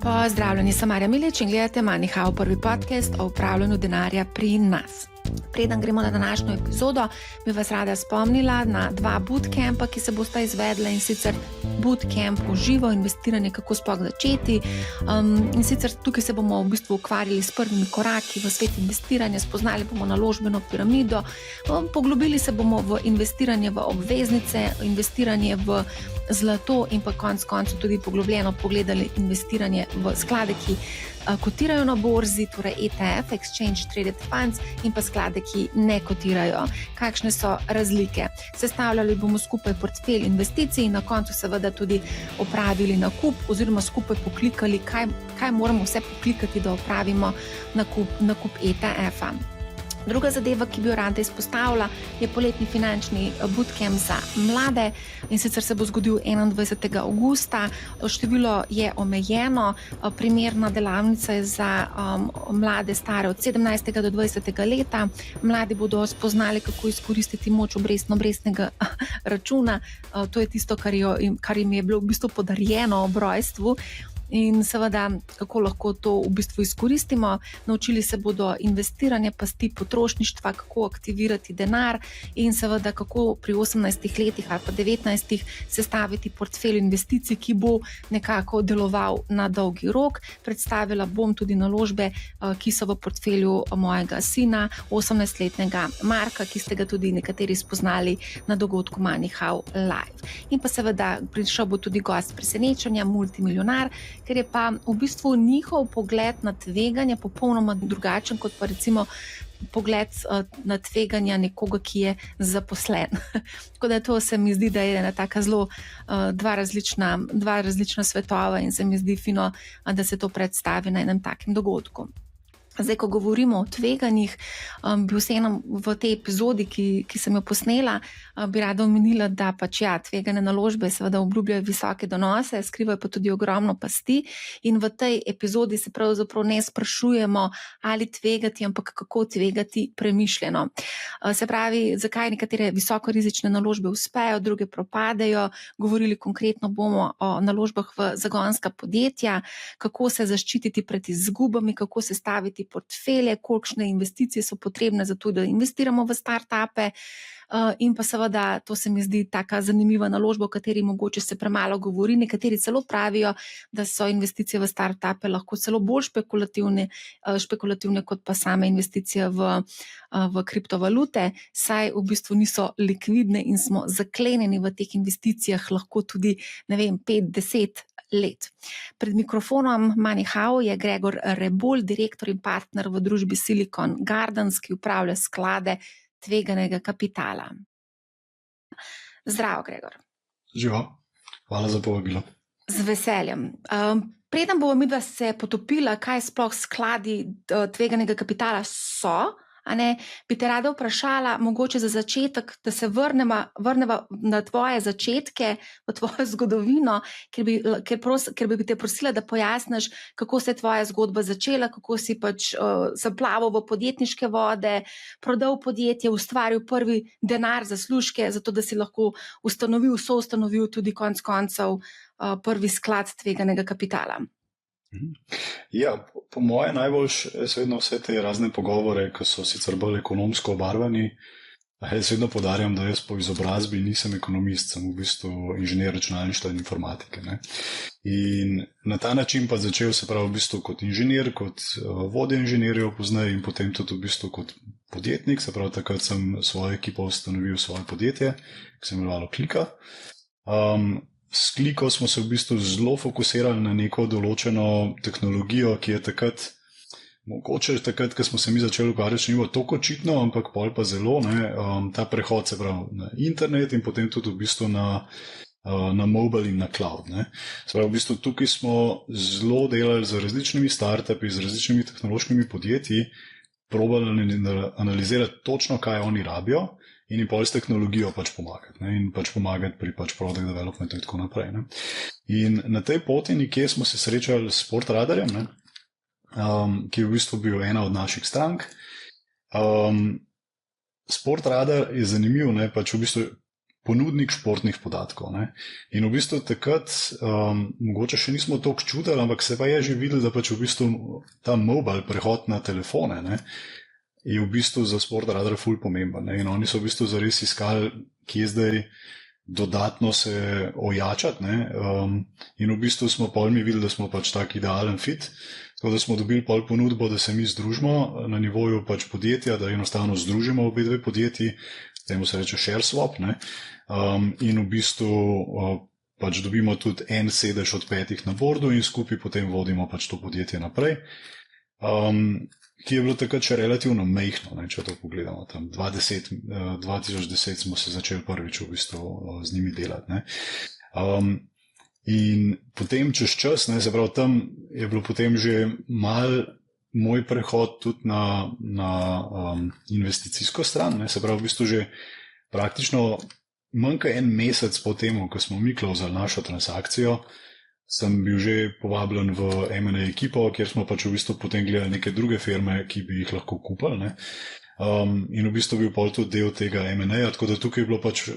Pozdravljeni, sem Marja Milič in gledate MoneyHow, prvi podcast o upravljanju denarja pri nas. Preden gremo na današnjo epizodo, bi vas rada spomnila na 2 bootcampa, ki se bosta izvedla, in sicer bootcamp v živo, investiranje, kako sploh začeti. In sicer tukaj se bomo v bistvu ukvarjali s prvimi koraki v svet investiranja, spoznali bomo naložbeno piramido, poglobili se bomo v investiranje v obveznice, investiranje v zlato in pa konec koncev tudi poglobljeno pogledali investiranje v sklade, ki kotirajo na borzi, torej ETF, Exchange Traded Funds, in pa sklade, ki ne kotirajo. Kakšne so razlike? Sestavljali bomo skupaj portfelj investicij in na koncu seveda tudi opravili nakup oziroma skupaj poklikali, kaj moramo vse poklikati, da opravimo nakup ETF-a. Druga zadeva, ki bi jo rada izpostavila, je poletni finančni bootcamp za mlade, in sicer se bo zgodil 21. avgusta. Število je omejeno, primerna delavnica je za mlade stare od 17. do 20. leta. Mladi bodo spoznali, kako izkoristiti moč obrestnega računa. To je tisto, kar jim je bilo v bistvu podarjeno ob rojstvu. In seveda, kako lahko to v bistvu izkoristimo. Naučili se bodo investiranje, pasti potrošništva, kako aktivirati denar in seveda, kako pri 18 letih ali pa 19 sestaviti portfelj investicij, ki bo nekako deloval na dolgi rok. Predstavila bom tudi naložbe, ki so v portfelju mojega sina, 18-letnega Marka, ki ste ga tudi nekateri spoznali na dogodku MoneyHow Live. In pa seveda prišel bo tudi gost presenečenja, multimilionar, ker je pa v bistvu njihov pogled na tveganje popolnoma drugačen kot pa recimo pogled na tveganja nekoga, ki je zaposlen. Tako da to se mi zdi, da je ena taka zelo dva različna svetova in se mi zdi fino, da se to predstavi na enem takem dogodku. Zdaj, ko govorimo o tveganjih, bi vseeno v tej epizodi, ki sem jo posnela, bi rada omenila, da tvegane naložbe seveda obljubljajo visoke donose, skrivajo pa tudi ogromno pasti, in v tej epizodi se pravzaprav ne sprašujemo, ali tvegati, ampak kako tvegati premišljeno. Se pravi, zakaj nekatere visokorizične naložbe uspejo, druge propadejo, govorili konkretno bomo o naložbah v zagonska podjetja, kako se zaščititi pred izgubami, kako se staviti portfelje, kolikšne investicije so potrebne za to, da investiramo v startupe, in pa seveda to se mi zdi taka zanimiva naložba, o kateri mogoče se premalo govori. Nekateri celo pravijo, da so investicije v startupe lahko celo bolj špekulativne kot pa same investicije v kriptovalute, saj v bistvu niso likvidne in smo zaklenjeni v teh investicijah lahko tudi, 5-10 let. Pred mikrofonom MoneyHow je Gregor Rebolj, direktor in partner v družbi Silicon Gardens, ki upravlja sklade tveganega kapitala. Zdravo, Gregor. Živo, hvala za povabilo. Z veseljem. Preden bomo midva se potopila, kaj sploh skladi tveganega kapitala so, bi te rada vprašala, mogoče za začetek, da se vrneva na tvoje začetke, v tvojo zgodovino, ker bi te prosila, da pojasniš, kako se je tvoja zgodba začela, kako si zaplaval v podjetniške vode, prodal podjetje, ustvaril prvi denar, zaslužke, zato da si lahko soustanovil tudi konec koncev prvi sklad tveganega kapitala. Ja, po moje najboljš, jaz vedno vse te razne pogovore, ki so sicer bolj ekonomsko obarvani, jaz vedno poudarjam, da jaz po izobrazbi nisem ekonomist, sem v bistvu inženir računalništva in informatike. In na ta način pa začel se pravi v bistvu kot inženir, kot vodja inženirjev pozneje in potem tudi v bistvu kot podjetnik, se pravi takrat sem svojo ekipo ustanovil svoje podjetje, ki se imenovalo Klika. S Kliko smo se v bistvu zelo fokusirali na neko določeno tehnologijo, ki je mogoče takrat, ko smo se mi začeli ukvarjati, ni bilo toliko očitno, ampak pol pa zelo, ta prehod se pravi na internet in potem tudi v bistvu na mobile in na cloud. Se pravi, v bistvu tukaj smo zelo delali z različnimi startupi, z različnimi tehnološkimi podjetji, probali analizirati točno, kaj oni rabijo, in jim pol s tehnologijo pomagati, in pomagati pri product developmentu in tako naprej. In na tej poti nekje smo se srečali s Sportradarjem, ki je v bistvu bil ena od naših strank. Sportradar je zanimiv, v bistvu ponudnik športnih podatkov. Ne. In v bistvu takrat, mogoče še nismo toliko čutili, ampak se pa je že videlo, da pač v bistvu ta mobile prehod na telefone, ne, je v bistvu za Sportradar ful pomemben. Ne. In oni so v bistvu zares iskali, kje zdaj dodatno se ojačati, ne. In v bistvu smo pol mi videli, da smo pač tak idealen fit, tako da smo dobili pol ponudbo, da se mi združimo na nivoju pač podjetja, da enostavno združimo obe dve podjetji, temu se reče share swap, ne. In v bistvu pač dobimo tudi en sedež od 5 na bordu in skupaj potem vodimo pač to podjetje naprej, ki je bilo takrat še relativno majhno, ne, če to pogledamo. Tam 2010 smo se začeli prvič v bistvu z njimi delati. Ne. In potem čez čas, ne, se pravi, tam je bilo potem že mal moj prehod tudi na investicijsko stran, ne, se pravi, v bistvu že praktično manj kot en mesec po temu, ko smo mi closali našo transakcijo, sem bil že povabljen v M&A ekipo, kjer smo pač v bistvu potem gledali neke druge firme, ki bi jih lahko kupili, ne. In v bistvu bil pol tudi del tega M&A, tako da tukaj je bilo pač,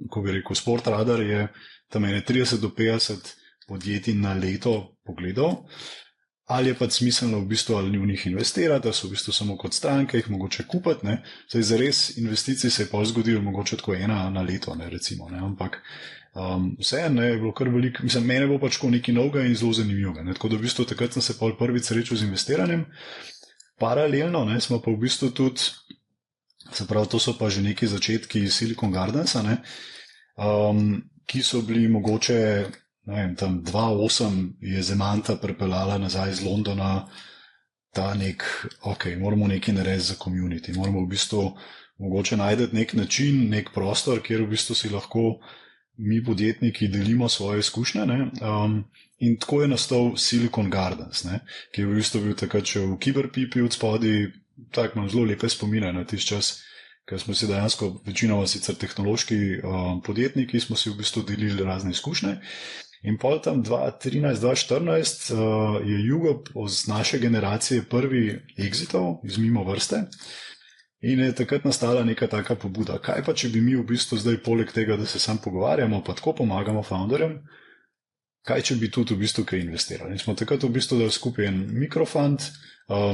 ko bi rekel, Sportradar je tam 30 do 50 podjetij na leto pogledal, ali je pač smiselno v bistvu ali v njih investirati, da so v bistvu samo kot stranke, jih mogoče kupiti, ne. Zdaj, za res investicij se je pol zgodilo mogoče tako ena na leto, ne, recimo, ne, ampak vseeno je bilo kar veliko, mislim, mene bo pač nekaj novega in zelo zanimivega, ne, tako da v bistvu takrat sem se pol prvič srečal z investiranjem, paralelno, ne, smo pa v bistvu tudi, se pravi, to so pa že neki začetki Silicon Gardensa, ne, ki so bili mogoče, ne vem, tam 2008 je Zemanta prepeljala nazaj iz Londona ta moramo nekaj narediti za community, moramo v bistvu mogoče najdeti nek način, nek prostor, kjer v bistvu si lahko mi podjetniki delimo svoje izkušnje, ne, in tako je nastal Silicon Gardens, ne, ki je v bistvu bil takrat še v Kiberpipi od spodaj, tako imam zelo lepe spomine na tisti čas, ker smo si dejansko, večinoma sicer tehnološki podjetniki, smo si v bistvu delili razne izkušnje. In pol tam 2013-2014 je Jugo z naše generacije prvi exitov iz mimo vrste in je takrat nastala neka taka pobuda. Kaj pa, če bi mi v bistvu zdaj poleg tega, da se sam pogovarjamo, pa tako pomagamo founderjem, kaj če bi tudi v bistvu kaj investirali. In smo takrat v bistvu dali skupaj en mikrofund,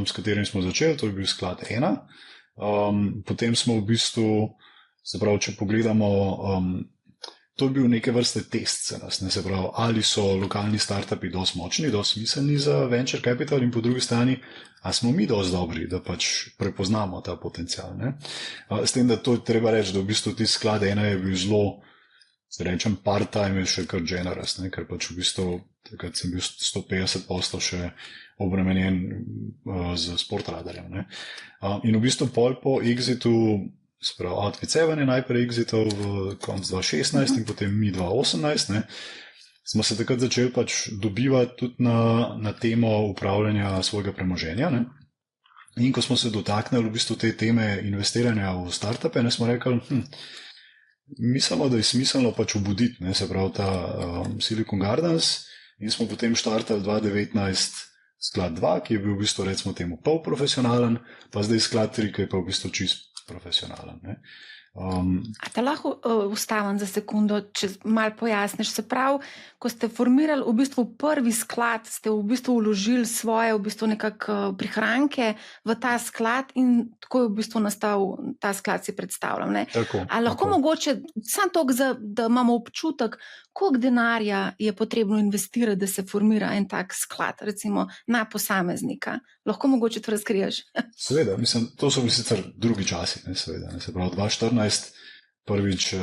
s katerim smo začeli, to je bil sklad 1. Potem smo v bistvu, se pravi, če pogledamo, to je bil neke vrste test za nas, ne, se pravi, ali so lokalni startupi dosti močni, dosti smiselni za venture capital in po drugi strani, a smo mi dosti dobri, da pač prepoznamo ta potencial, ne. S tem, da to je treba reči, da v bistvu ti sklad 1 je bil zelo, se rečem, part-time je še kar generous, ne, ker pač v bistvu, takrat sem bil 150% še obremenjen z Sportradarjem, ne. In v bistvu pol po exitu, se pravi, Outfit7 je najprej exital v konc 2016 in potem mi 2018, ne, smo se takrat začeli pač dobivati tudi na temo upravljanja svojega premoženja, ne. In ko smo se dotaknili v bistvu te teme investiranja v startupe, ne, smo rekli, mislimo, da je smiselno pač obuditi, ne, se pravi, ta Silicon Gardens, in smo potem štartali 2019 sklad 2, ki je bil v bistvu, recimo temu, polprofesionalen, pa zdaj sklad 3, ki je pa v bistvu čist profesionalen, ne. A te lahko ustavim za sekundo, če malo pojasniš? Se pravi, ko ste formirali v bistvu prvi sklad, ste v bistvu vložili svoje v bistvu nekako prihranke v ta sklad in tako je v bistvu nastal ta sklad, si predstavljam, ne? Tako, a lahko tako. mogoče samo toliko, da imamo občutek, koliko denarja je potrebno investirati, da se formira en tak sklad, recimo na posameznika? Lahko mogoče to razkriješ? Seveda, mislim, to so bili sicer drugi časi, ne, seveda, ne, se pravi, 2014 prvič,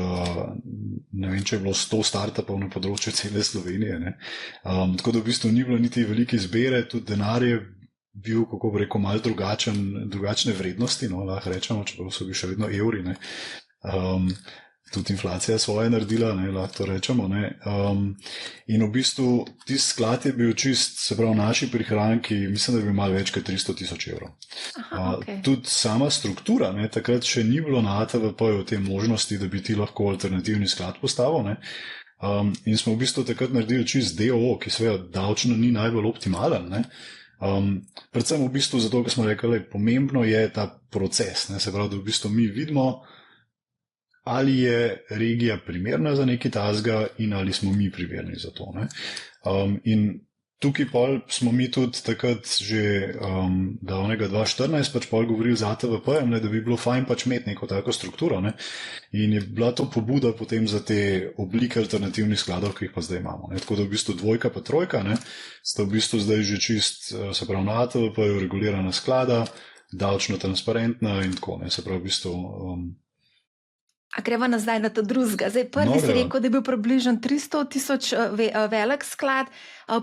ne vem, če je bilo 100 startupov na področju cele Slovenije, ne. Tako da v bistvu ni bilo niti velike izbire, tudi denar je bil, kako bi rekel, malo drugačne vrednosti, no, lahko rečemo, čeprav so bili še vedno evri, ne. Tudi inflacija svoje naredila, ne, lahko to rečemo, ne. In v bistvu tisti sklad je bil čist, se pravi, naši prihranki, mislim, da je bil malo več kot 300,000 evrov. Aha, okay. Tudi sama struktura, ne, takrat še ni bilo na ATVP-ju te možnosti, da bi ti lahko alternativni sklad postavil, ne. In smo v bistvu takrat naredili čist DOO, ki seveda davčno ni najbolj optimalen, ne. Predvsem v bistvu zato, ker smo rekli, pomembno je ta proces, ne, se pravi, da v bistvu mi vidimo, ali je regija primerna za nekaj takega in ali smo mi primerni za to. Ne? In tukaj pol smo mi tudi takrat že davnega 2014 pač pol govorili z ATVP-jem, da bi bilo fajn pač imeti neko tako strukturo. Ne? In je bila to pobuda potem za te oblike alternativnih skladov, ki jih pa zdaj imamo. Ne? Tako da v bistvu dvojka pa trojka, ne? Sta v bistvu zdaj že čist, se pravi na ATVP-ju regulirana sklada, davčno transparentna in tako. Ne? Se pravi v bistvu... A greva nazaj na to drugega. Zdaj prvi si rekel, da je bil približno 300,000 velik sklad,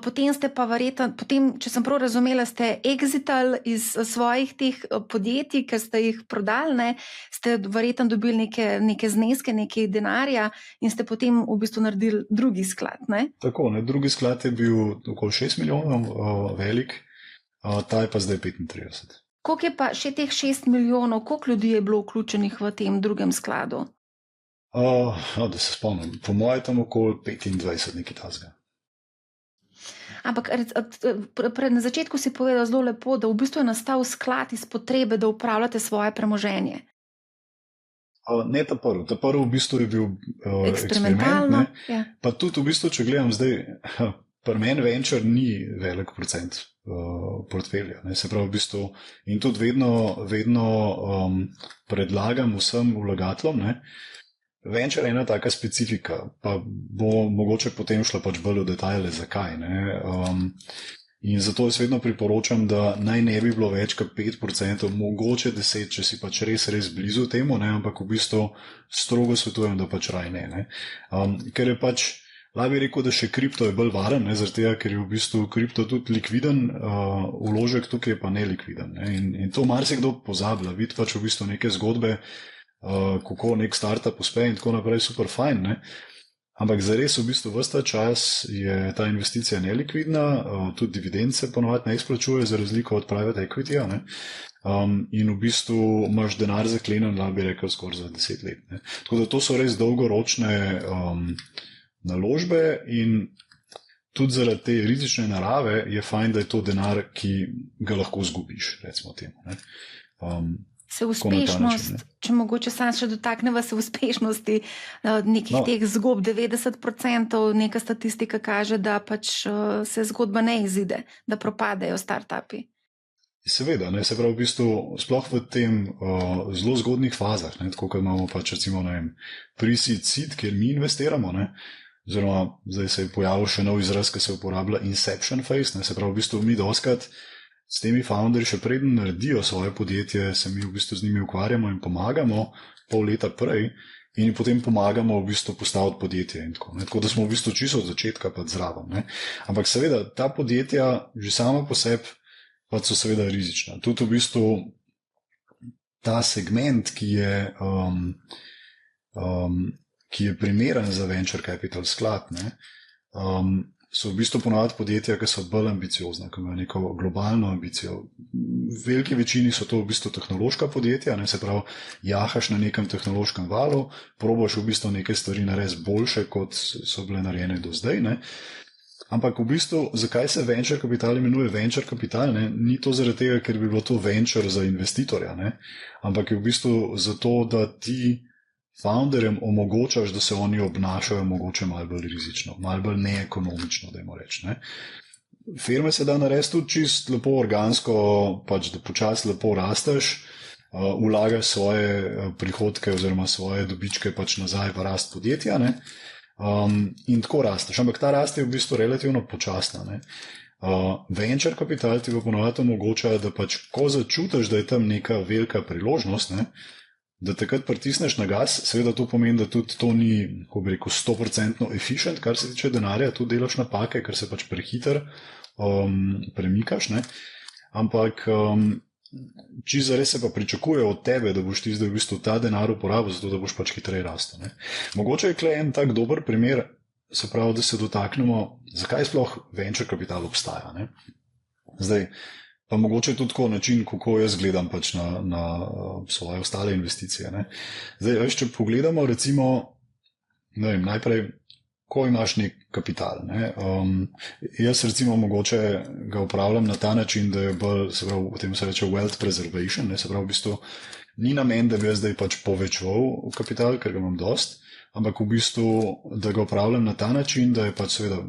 potem ste pa verjetno, če sem prav razumela, ste exitali iz svojih teh podjetij, ker ste jih prodali, ne? Ste verjetno dobili neke zneske, nekaj denarja in ste potem v bistvu naredili drugi sklad, ne? Tako, ne? Drugi sklad je bil okoli 6 milijonov velik, ta je pa zdaj 35. Koliko je pa še teh 6 milijonov, koliko ljudi je bilo vključenih v tem drugem skladu? Da se spomnim, po mojem tam okoli 25 nekaj tasga. Ampak na začetku si povedal zelo lepo, da v bistvu je nastal sklad iz potrebe, da upravljate svoje premoženje. Ne ta prvi. Ta prvi v bistvu je bil eksperimentalno. Ja. Pa tudi v bistvu, če gledam zdaj, pri meni venture ni velik procent portfelja. Ne? Se pravi v bistvu, in tudi vedno predlagam vsem vlagateljem, ne? Venture je ena taka specifika, pa bo mogoče potem šla pač bolj v detajle, zakaj. Ne? In zato jaz vedno priporočam, da naj ne bi bilo več kot 5%, mogoče 10%, če si pač res blizu temu, ne? Ampak v bistvu strogo svetujem, da pač raj ne. Ker je pač, lahko bi rekel, da še kripto je bolj varen, ne? Zaradi tega, ker je v bistvu kripto tudi likviden, vložek tukaj je pa nelikviden. Ne? In to marsikdo pozablja, vidi pač v bistvu neke zgodbe, kako nek startup uspe in tako naprej, super fajn, ne? Ampak zares v bistvu ves ta čas je ta investicija nelikvidna, tudi dividend se ponovadi ne izplačuje za razliko od private equity-ja, ne? In v bistvu imaš denar zaklenen, lahko bi rekel, skoraj za 10 let. Ne? Tako da to so res dolgoročne naložbe in tudi zaradi te rizične narave je fajn, da je to denar, ki ga lahko izgubiš, recimo temu. Ne? Se uspešnost, če mogoče sam še dotakneva se uspešnosti nekih teh zgodb, 90% neka statistika kaže, da pač se zgodba ne izide, da propadejo startupi. Seveda, ne, se pravi v bistvu sploh v tem zelo zgodnih fazah, ne, tako kot imamo pač recimo pre-seed seed, kjer mi investiramo, ne, oziroma zdaj se je pojavil še nov izraz, ki se uporablja inception phase, ne, se pravi v bistvu mi doskrat s temi founderji še preden naredijo svoje podjetje, se mi v bistvu z njimi ukvarjamo in pomagamo pol leta prej in potem pomagamo v bistvu postaviti podjetje in tako. Ne? Tako da smo v bistvu čisto od začetka pa zraven. Ne? Ampak seveda ta podjetja že sama po sebi pa so seveda rizična. Tudi v bistvu ta segment, ki je primeren za venture capital sklad, ne? So v bistvu ponovadi podjetja, ki so bolj ambiciozna, ki imajo neko globalno ambicijo. V veliki večini so to v bistvu tehnološka podjetja, ne, se pravi, jahaš na nekem tehnološkem valu, probaš v bistvu neke stvari narediti boljše, kot so bile narejene do zdaj. Ne. Ampak v bistvu, zakaj se venture kapital imenuje venture kapital? Ne? Ni to zaradi tega, ker bi bilo to venture za investitorja, ne? Ampak je v bistvu zato, da ti founderjem omogočaš, da se oni obnašajo mogoče malo bolj rizično, malo bolj neekonomično, dajmo reči. Ne? Firme se da narediti tudi čist lepo organsko, pač da počasi lepo rasteš, vlagaš svoje prihodke oziroma svoje dobičke pač nazaj v rast podjetja, ne? In tako rasteš. Ampak ta rast je v bistvu relativno počasna. Ne? Venture kapital ti bo ponovadi omogoča, da pač ko začutiš, da je tam neka velika priložnost, ne? Da takrat pritisneš na gas, seveda to pomeni, da tudi to ni, kako bi rekel, 100% efficient, kar se tiče denarja, tu delaš napake, ker se pač prehiter premikaš, ne? Ampak čisto zares se pa pričakuje od tebe, da boš ti zdaj v bistvu ta denar uporabil, zato da boš pač hitreje rastel. Mogoče je tukaj en tak dober primer, se pravi, da se dotaknemo, zakaj sploh venture kapital obstaja. Ne? Zdaj, pa mogoče tudi tako način, kako jaz gledam pač na svoje ostale investicije. Ne. Zdaj, če pogledamo recimo, ne vem, najprej, ko imaš nek kapital. Ne. Jaz recimo mogoče ga upravljam na ta način, da je bolj, se pravi, v tem se reče wealth preservation, ne, se pravi v bistvu ni namen, da bi jaz zdaj pač povečeval kapital, ker ga imam dost, ampak v bistvu, da ga upravljam na ta način, da je pač seveda,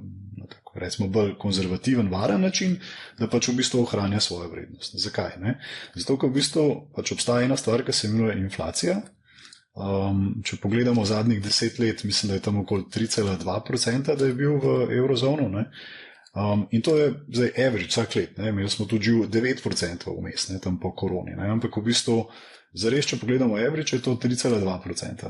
recimo, bolj konzervativen, varen način, da pač v bistvu ohranja svojo vrednost. Zakaj? Ne? Zato, ker v bistvu pač obstaja ena stvar, ki se imenuje inflacija. Če pogledamo zadnjih 10 let, mislim, da je tam okoli 3,2%, da je bil v eurozonu, ne? In to je zdaj average vsak let, ne? Imeli smo tudi 9% vmes, ne? Tam po koroni, ne? Ampak v bistvu zares, če pogledamo average, je to 3,2%.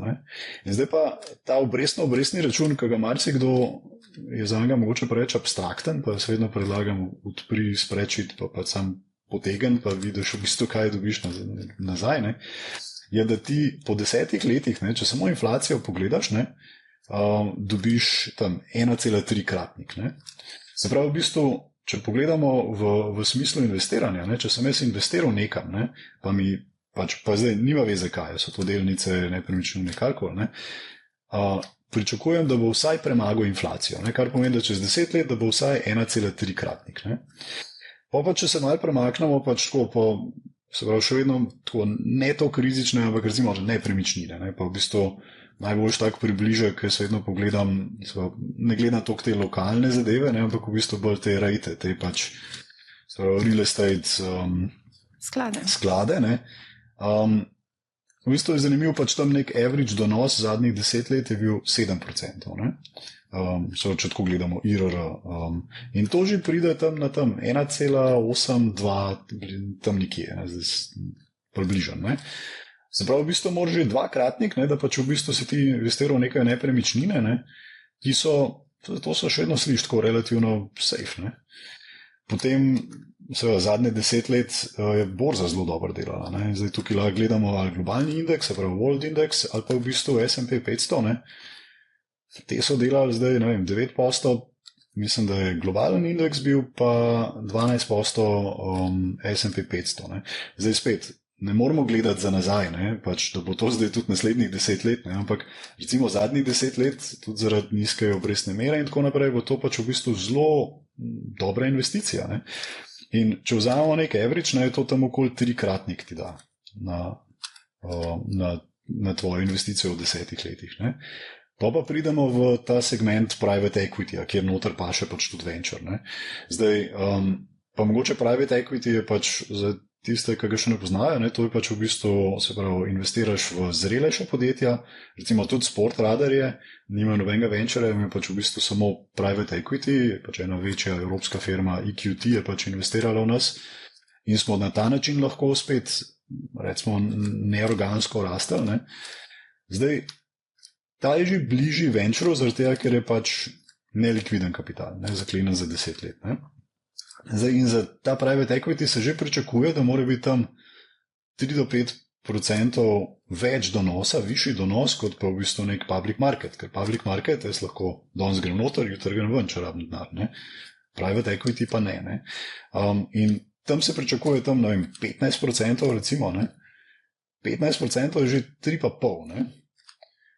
Ne? In zdaj pa ta obrestni račun, ki ga marsikdo je za njega mogoče preveč abstrakten, pa jaz vedno predlagam odpri spreadsheet, pa sam potegn, pa vidiš v bistvu, kaj dobiš nazaj, ne? Je, da ti po 10 letih, ne, če samo inflacijo pogledaš, ne, dobiš tam 1,3 kratnik. Ne. Se pravi, v bistvu, če pogledamo v smislu investiranja, ne, če sem jaz investiral nekam, ne, pa mi pa zdaj nima veze kaj, so to delnice, nepremičnine, karkoli, ne, pričakujem, da bo vsaj premagal inflacijo, ne, kar pomeni, da čez 10 let, da bo vsaj 1,3 kratnik. Ne. Pa če se malo premaknemo, pač tako se pravi, še vedno tako ne toliko rizične, ampak recimo nepremičnine. Ne? Pa v bistvu najboljš tak približek, ker se vedno pogledam, ne gledam toliko te lokalne zadeve, ne? Ampak v bistvu bolj te rate, te pač real estate sklade. Ne? V bistvu je zanimiv pač tam nek average donos zadnjih 10 let je bil 7%. Ne? Če tako gledamo IRR. In to že pride tam na 1,82, tam nekje, ne, zdaj približan. Ne. Se pravi, v bistvu moraš že dvakratnik, ne, da pač v bistvu si ti investiral nekaj nepremičnine, ne, ki to so še vedno sliši tako relativno safe. Ne. Potem, seveda, zadnje 10 let je borza zelo dobro delala. Ne. Zdaj tukaj lahko gledamo ali globalni indeks, se pravi World Index, ali pa v bistvu S&P 500, ne. Te so delali zdaj, ne vem, 9%, mislim, da je globalen indeks bil, pa 12% S&P 500. Ne. Zdaj spet, ne moramo gledati za nazaj, ne, pač, da bo to zdaj tudi naslednjih 10 let, ne, ampak recimo zadnjih 10 let, tudi zaradi nizke obrestne mere in tako naprej, bo to pač v bistvu zelo dobra investicija. Ne. In če vzamemo nek average, ne, je to tam okoli 3-kratnik ti da na tvojo investicijo v 10 letih. Ne. Pa pridemo v ta segment private equity, kjer noter paše pač tudi venture. Ne. Zdaj, pa mogoče private equity je pač za tiste, ki ga še ne poznajo, ne, to je pač v bistvu, se pravi, investiraš v zrelejše podjetja, recimo tudi Sportradarje, nimajo nobenega venture, je pač v bistvu samo private equity, pač ena večja evropska firma EQT je pač investirala v nas in smo na ta način lahko spet, recimo, neorgansko rastli. Ne. Zdaj, ta je že bližji venture, zaradi tega, ker je pač nelikviden kapital, ne, zaklenen za 10 let. Ne. Zdaj, in za ta private equity se že pričakuje, da mora biti tam 3 do 5% več donosa, višji donos, kot pa v bistvu nek public market. Ker public market, jaz lahko danes grem noter, jutri grem ven, če rabim denar. Ne. Private equity pa ne. Ne. In tam se pričakuje tam, ne vem, 15%, recimo, ne. 15% je že 3,5%, ne.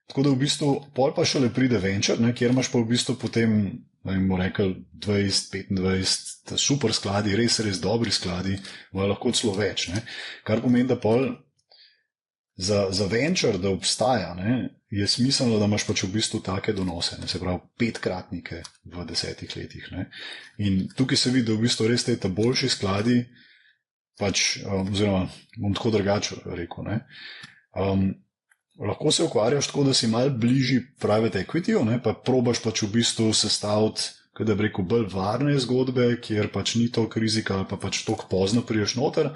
Tako da v bistvu pol pa šele pride venture, ne, kjer imaš pa v bistvu potem, bomo rekel, 20-25 super skladi, res dobri skladi, lahko celo več. Ne. Kar pomeni, da pol za venture, da obstaja, ne, je smiselno, da imaš pač v bistvu take donose, ne, se pravi 5-kratnike v 10 letih. Ne. In tukaj se vidi, da v bistvu res te boljši skladi, pač, oziroma bom tako drugače rekel, ne, lahko se ukvarjaš tako, da si malo bližji private equity-ju, pa probaš pač v bistvu sestaviti, kaj da bi rekel, bolj varne zgodbe, kjer pač ni toliko rizika ali pa pač toliko pozno priješ noter,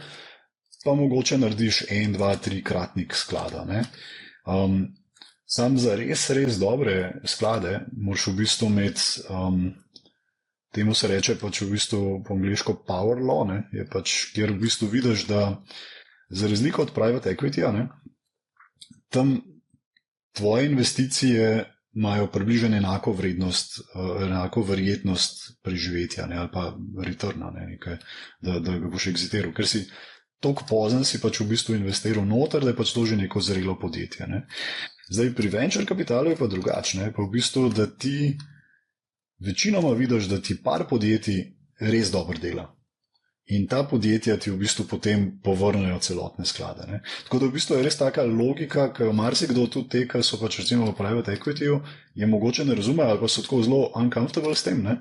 pa mogoče narediš 1, 2, 3 kratnik sklada. Ne. Sam za res dobre sklade moraš v bistvu imeti, temu se reče pač v bistvu po angliško power law, ne, je pač, kjer v bistvu vidiš, da za razliko od private equity-ja, ne, tam tvoje investicije imajo približno enako vrednost, enako verjetnost preživetja, ne, ali pa returna, ne, nekaj, da ga boš exitiral. Ker si toliko pozen, si pač v bistvu investiral noter, da je pač to že neko zrelo podjetje. Ne. Zdaj, pri venture kapitalu je pa drugače, pa v bistvu, da ti večinoma vidiš, da ti par podjetij res dobro dela. in ta podjetja ti v bistvu potem povrnejo celotne sklade. Ne. Tako da v bistvu je res taka logika, ki jo marsikdo tudi te, ki so pač recimo v private equity-ju, je mogoče ne razumejo ali pa so tako zelo uncomfortable s tem, ne.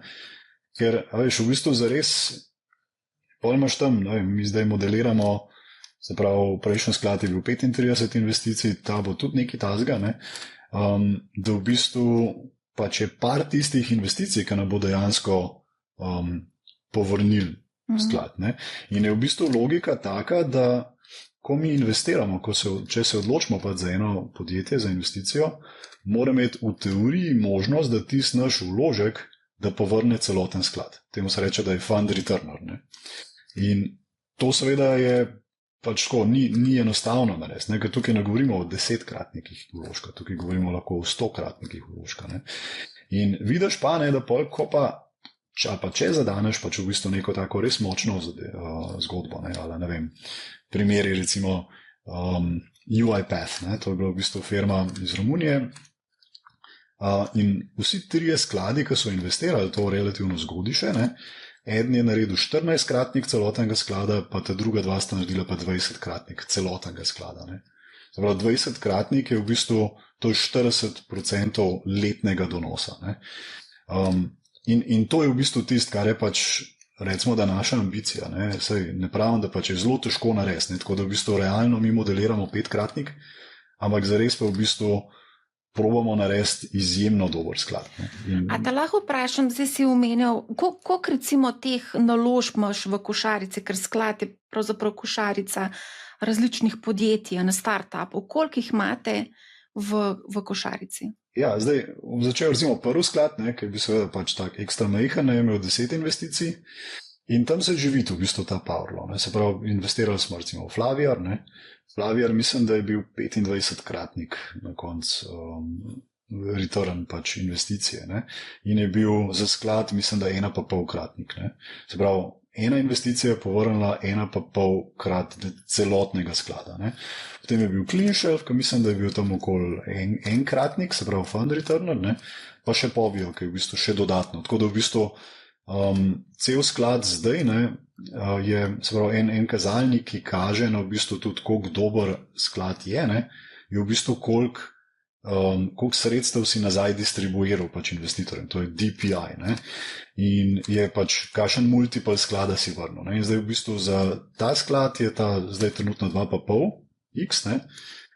Ker, veš, v bistvu zares, pol imaš tam, ne vem, mi zdaj modeliramo, se pravi, prejšnji sklad je bil 35 investicij, ta bo tudi nekaj tazga, ne, da v bistvu pač je par tistih investicij, ki nam bo dejansko povrnili sklad. Ne? In je v bistvu logika taka, da ko mi investiramo, če se odločimo pa za eno podjetje, za investicijo, mora imeti v teoriji možnost, da tisti naš vložek, da povrne celoten sklad. Temu se reče, da je fund returner. Ne? In to seveda je pač tako, ni enostavno narediti, ker tukaj ne govorimo o 10-kratnikih vložka, tukaj govorimo lahko o 100-kratnikih vložka. Ne? In vidiš pa, ne, da polk, če zadaneš pač v bistvu neko tako res močno zgodbo, ne, ali ne vem, primeri recimo UiPath, ne, to je bila v bistvu firma iz Romunije, in vsi trije skladi, ki so investirali to relativno zgodiše, ne, eden je naredil 14-kratnik celotnega sklada, pa ta druga dva sta naredila pa 20-kratnik celotnega sklada. Ne. Zapravo 20-kratnik je v bistvu to 40% letnega donosa. Ne. In to je v bistvu tisto, kar je pač, recimo, da naša ambicija. Ne pravim, da pač je zelo težko narediti, tako da v bistvu realno mi modeliramo 5-kratnik, ampak zares pa v bistvu probamo narediti izjemno dober sklad. A te lahko vprašam, zdaj si omenjal, koliko recimo teh naložb imaš v košarici, ker sklad je pravzaprav košarica različnih podjetij, na startupov, koliko jih imate v košarici? Ja, zdaj začel recimo prvi sklad, ki je bil seveda pač tak ekstra majhen, je imel 10 investicij in tam se živi v bistvu ta Powerlaw. Se pravi, investirali smo recimo v Flaviar. Flaviar mislim, da je bil 25-kratnik na koncu return pač investicije. Ne? In je bil za sklad, mislim, da 1,5-kratnik. Se pravi, ena investicija je povrnila 1,5-krat celotnega sklada. Ne? Potem je bil CleanShelf, ki mislim, da je bil tam okoli enkratnik, se pravi fund returner, ne? Pa še Povio, ki je v bistvu še dodatno. Tako da v bistvu cel sklad zdaj, ne, je se pravi, en kazalnik, ki kaže na v bistvu tudi, koliko dober sklad je, ne? Je v bistvu koliko sredstev si nazaj distribuiral pač investitorjem, to je DPI, ne? In je pač kakšen multiple sklada si vrnil. Ne? In zdaj v bistvu za ta sklad je ta zdaj trenutno 2,5x, ne?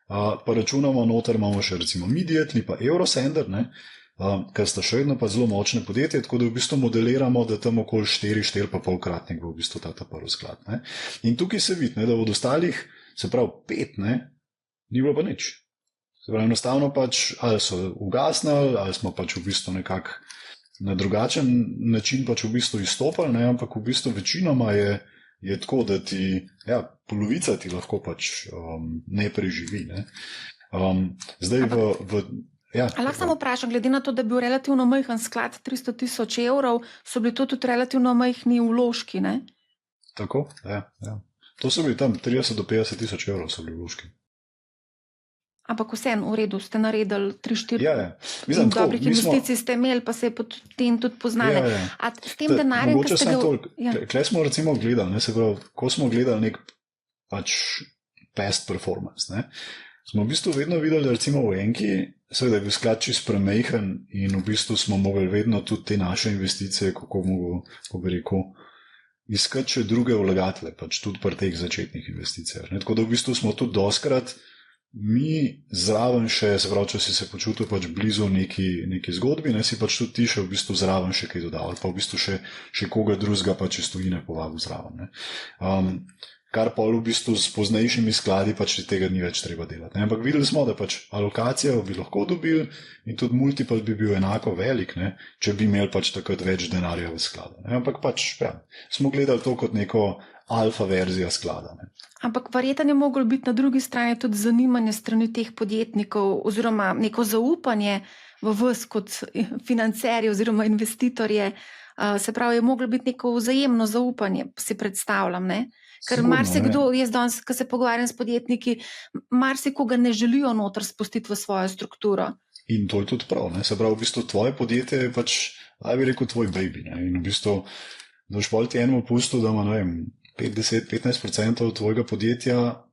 Pa računamo noter, imamo še recimo Immediately, pa Eurosender, ne? Ker sta še vedno pa zelo močne podjetje, tako da v bistvu modeliramo, da tam okoli 4,5-kratnik bo v bistvu ta prvi sklad. Ne? In tukaj se vidi, ne, da od ostalih, se pravi 5, ne, ni bilo pa nič. Se pravi, enostavno pač ali so ugasnili, ali smo pač v bistvu nekako na drugačen način pač v bistvu izstopali, ne, ampak v bistvu večinoma je tako, da ti, ja, polovica ti lahko pač ne preživi. Ne. Zdaj lahko samo vprašam, glede na to, da je bil relativno majhen sklad 300,000 evrov, so bili to tudi relativno majhni vložki, ne? Tako, ja. To so bili tam 30 do 50 tisoč evrov so bili vložki. Ampak vseeno, v redu, ste naredili 3-4 dobrih investicij ste imeli, pa se je potem tudi poznali. A s tem denarjem, ki ste ga... Tukaj smo recimo gledali, ne, se pravi, ko smo gledali nek pač past performance, ne, smo v bistvu vedno videli, da recimo v enki, seveda je bil sklad čist premajhen in v bistvu smo mogli vedno tudi te naše investicije, kako bi rekel, iskati še druge vlagatelje, pač tudi pri teh začetnih investicijah. Ne, tako da v bistvu smo tudi doskrat mi zraven še, se pravi, če si se počutil pač blizu neki zgodbi, ne, si pač tudi ti še v bistvu zraven še kaj dodal, ali pa v bistvu še koga drugega pač iz tujine povabil zraven. Ne. Kar pa v bistvu s poznejšimi skladi pač tega ni več treba delati. Ne. Ampak videli smo, da pač alokacijo bi lahko dobili in tudi multiple bi bil enako velik, ne, če bi imeli pač takrat več denarja v skladu. Ne. Ampak pač, ja, smo gledali to kot neko alfa verzija sklada. Ne. Ampak verjetno je moglo biti na drugi strani tudi zanimanje strani teh podjetnikov oziroma neko zaupanje v vas kot financerje oziroma investitorje. Se pravi, je moglo biti neko vzajemno zaupanje, si predstavljam, ne? Ker marsikdo, jaz danes, ko se pogovarjam s podjetniki, marsikoga ne želijo noter spustiti v svojo strukturo. In to je tudi prav, ne? Se pravi, v bistvu tvoje podjetje je pač, bi rekel, tvoj baby, ne? In v bistvu, da boš bolj ti enemu pustil, da ima, ne vem, 5-10-15% tvojega podjetja,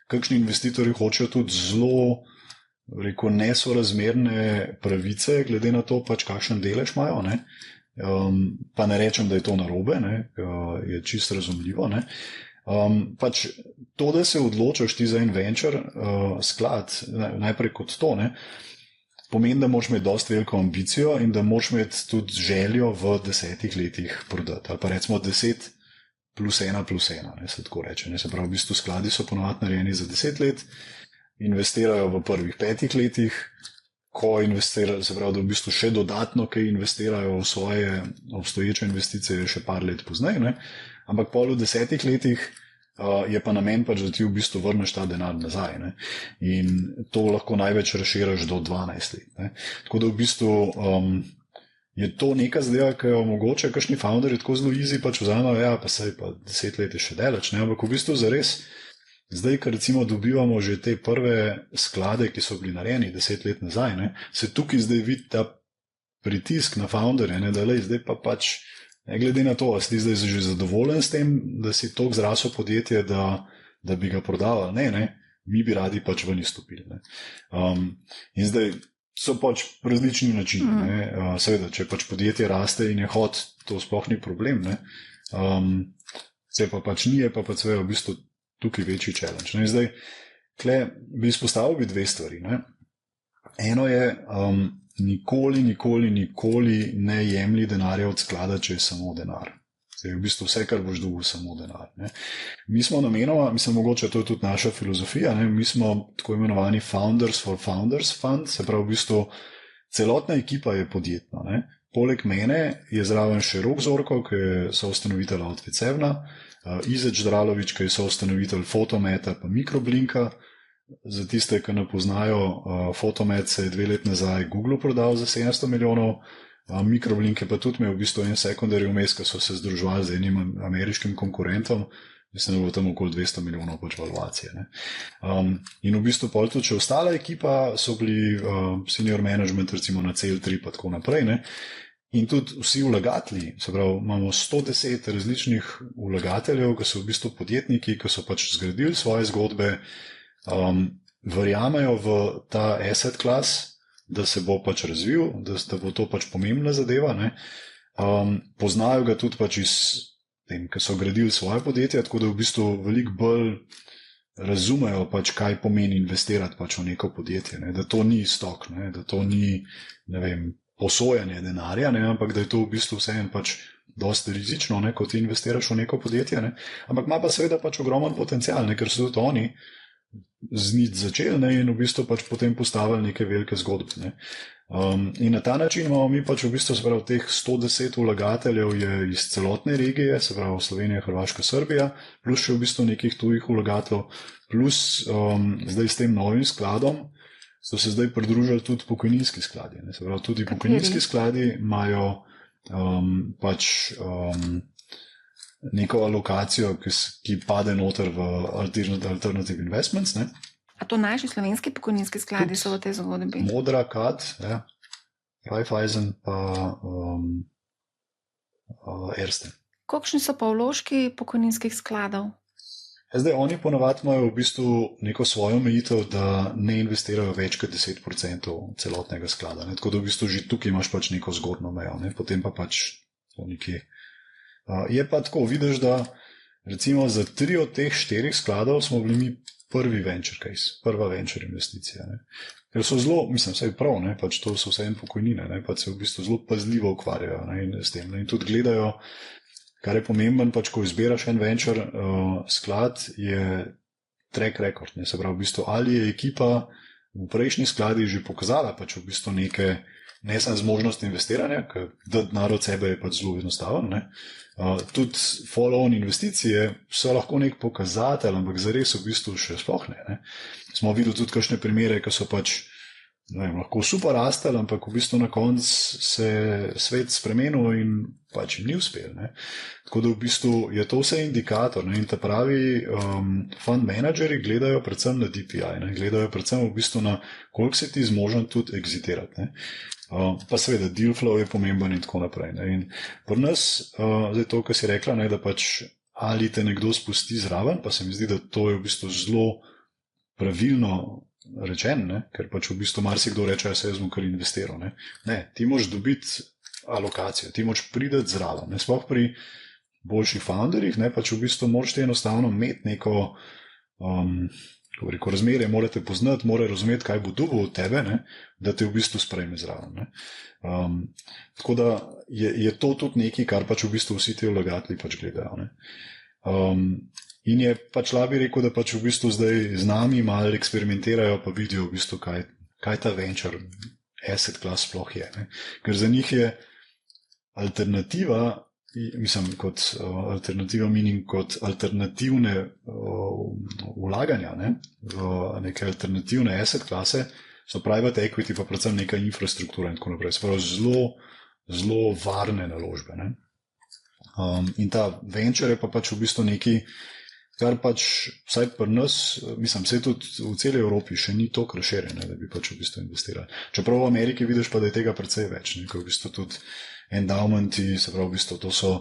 kakšni investitorji hočejo tudi zelo, nesorazmerne pravice, glede na to, pač kakšen delež imajo, ne? Pa ne rečem, da je to narobe, ne? Je čisto razumljivo, ne? Pač to, da se odločaš ti za en venture sklad, najprej kot to, ne? Pomeni, da moraš imeti dosti veliko ambicijo in da moraš imeti tudi željo v 10 letih prodati. Ali pa recimo 10 plus 1 plus 1, ne, se tako reče. Ne. Se pravi, v bistvu skladi so ponovadi narejeni za 10 let, investirajo v prvih 5 letih, ko investirajo, se pravi, da v bistvu še dodatno, ki investirajo v svoje obstoječe investicije še par let pozneje, ne. Ampak pol v 10 letih je pa namen pač, da ti v bistvu vrneš ta denar nazaj. Ne? In to lahko največ razširaš do 12 let. Ne? Tako da v bistvu je to neka zadeva, ki jo mogoče kakšni founderji tako zelo easy pač vzamejo, ja, pa sej pa 10 let je še daleč, ne? Ampak v bistvu zares, zdaj, ker recimo dobivamo že te prve sklade, ki so bili narejeni 10 let nazaj, ne? Se tukaj zdaj vidi ta pritisk na founderje, ne? Da lej, zdaj pa pač ne glede na to, a si zdaj že zadovoljen s tem, da si toliko zrasel podjetje, da bi ga prodal, ne, mi bi radi pač ven izstopili. In zdaj so pač različni načini. Ne. Seveda, če pač podjetje raste in je hod, to sploh ni problem. Ne. Se pa pač ni, je pa seveda v bistvu tukaj večji challenge. Ne. Zdaj, kle bi izpostavil bi dve stvari. Ne. Eno je, nikoli ne jemlji denarja od sklada, če je samo denar. Je v bistvu vse, kar boš dobil, samo denar. Ne. Mi smo namenoma, mislim, mogoče to je tudi naša filozofija, ne. Mi smo tako imenovani Founders for Founders Fund, se pravi v bistvu celotna ekipa je podjetna. Ne. Poleg mene je zraven še Rok Zorko, ki je soustanovitelj Outfit Sevna, Izeč Dralovič, ki je soustanovitelj Fotometa pa Mikroblinka. Za tiste, ki ne poznajo, Fotomet se je 2 leti nazaj Google prodal za 700 milijonov, Mikroblink je pa tudi imel v bistvu en sekundari vmes, ki so se združovali z enim ameriškim konkurentom, mislim, da je bilo tam okoli 200 milijonov pač valuacije. Ne. In v bistvu pol tudi še ostala ekipa so bili senior management, recimo na CL3 pa tako naprej. Ne. In tudi vsi vlagatelji, se pravi, imamo 110 različnih vlagateljev, ki so v bistvu podjetniki, ki so pač zgradili svoje zgodbe, verjamejo v ta asset class, da se bo pač razvil, da bo to pač pomembna zadeva. Ne. Poznajo ga tudi pač iz tem, ki so gradili svoje podjetje, tako da v bistvu veliko bolj razumejo pač, kaj pomeni investirati pač v neko podjetje, ne. Da to ni stok, ne. Da to ni, ne vem, posojanje denarja, ne. Ampak da je to v bistvu vseeno pač dosti rizično, ne, ko ti investiraš v neko podjetje, ne. Ampak ima pa seveda pač ogromen potencial, ne, ker so tudi oni z nič začeli, ne, in v bistvu pač potem postavili neke velike zgodbe. Ne. In na ta način imamo mi pač v bistvu, se pravi, teh 110 vlagateljev je iz celotne regije, se pravi Slovenija, Hrvaška, Srbija, plus še v bistvu nekih tujih vlagateljev, plus zdaj s tem novim skladom so se zdaj pridružili tudi pokojninski skladi. Ne. Se pravi, tudi pokojninski skladi imajo pač neko alokacijo, ki pade noter v alternative investments. Ne. A to naši slovenski pokojninski skladi so v tej zgodbi? Modra, KAD, ja. Raiffeisen pa Erste. Kakšni so pa vložki pokojninskih skladov? Zdaj, oni ponovadi imajo v bistvu neko svojo omejitev, da ne investirajo več kot 10% celotnega sklada. Ne. Tako da v bistvu že tukaj imaš pač neko zgornjo mejo, ne. Potem pa pač to nekje. Je pa tako, vidiš, da recimo za 3 od teh 4 skladov smo bili mi prvi venture case, prva venture investicija. Ne. Ker so zelo, mislim, vse je prav, ne, pač to so vse en pokojnine, ne, pač se v bistvu zelo pazljivo ukvarjajo, ne, in s tem. Ne, in tudi gledajo, kar je pomemben, pač ko izbiraš en venture sklad, je track record, ne, se pravi v bistvu, ali je ekipa v prejšnji skladi že pokazala pač v bistvu neke, ne samo zmožnost investiranja, ker denar od sebe je pač zelo enostaven, ne. Tudi follow-on investicije so lahko nek pokazatelj, ampak zares v bistvu še sploh ne. Smo videli tudi kakšne primere, ki so pač, ne vem, lahko super rastali, ampak v bistvu na koncu se svet spremenil in pač jim ni uspel. Ne. Tako da v bistvu je to vse indikator, ne. In ta pravi fund menedžeri gledajo predvsem na DPI, ne. Gledajo predvsem v bistvu na koliko se ti zmožen tudi exitirati. Ne. Pa seveda deal flow je pomemben in tako naprej. Ne. In pri nas, zdaj to, kar si rekla, ne, da pač ali te nekdo spusti zraven, pa se mi zdi, da to je v bistvu zelo pravilno rečen, ne? Ker pač v bistvu marsikdo reče, jaz bom kar investiral. Ne, ti moraš dobiti alokacijo, ti moraš priti zraven. Ne? Sploh pri boljših founderjih, ne, pač v bistvu moraš enostavno imeti neko razmerje, morate poznati, mora razumeti, kaj bo dobil od tebe, ne, da te v bistvu sprejme zraven. Ne. Tako da je to tudi nekaj, kar pač v bistvu vsi ti vlagatelji pač gledajo. Ne. In je pač bi rekel, da pač v bistvu zdaj z nami malo eksperimentirajo, pa vidijo v bistvu, kaj ta venture asset class sploh je. Ne. Ker za njih je alternativa, mislim, kot alternativa meaning kot alternativne vlaganja, ne, v neke alternativne asset klase, so private equity pa predvsem neka infrastruktura in tako naprej. Sprav zelo varne naložbe. Ne. In ta venture je pa pač v bistvu neki, kar pač vsaj pri nas, mislim, vse tudi v celi Evropi še ni toliko razširjeno, da bi pač v bistvu investirali. Čeprav v Ameriki vidiš pa, da je tega precej več, ne, ko v bistvu tudi endowmenti, se pravi, v bistvu to so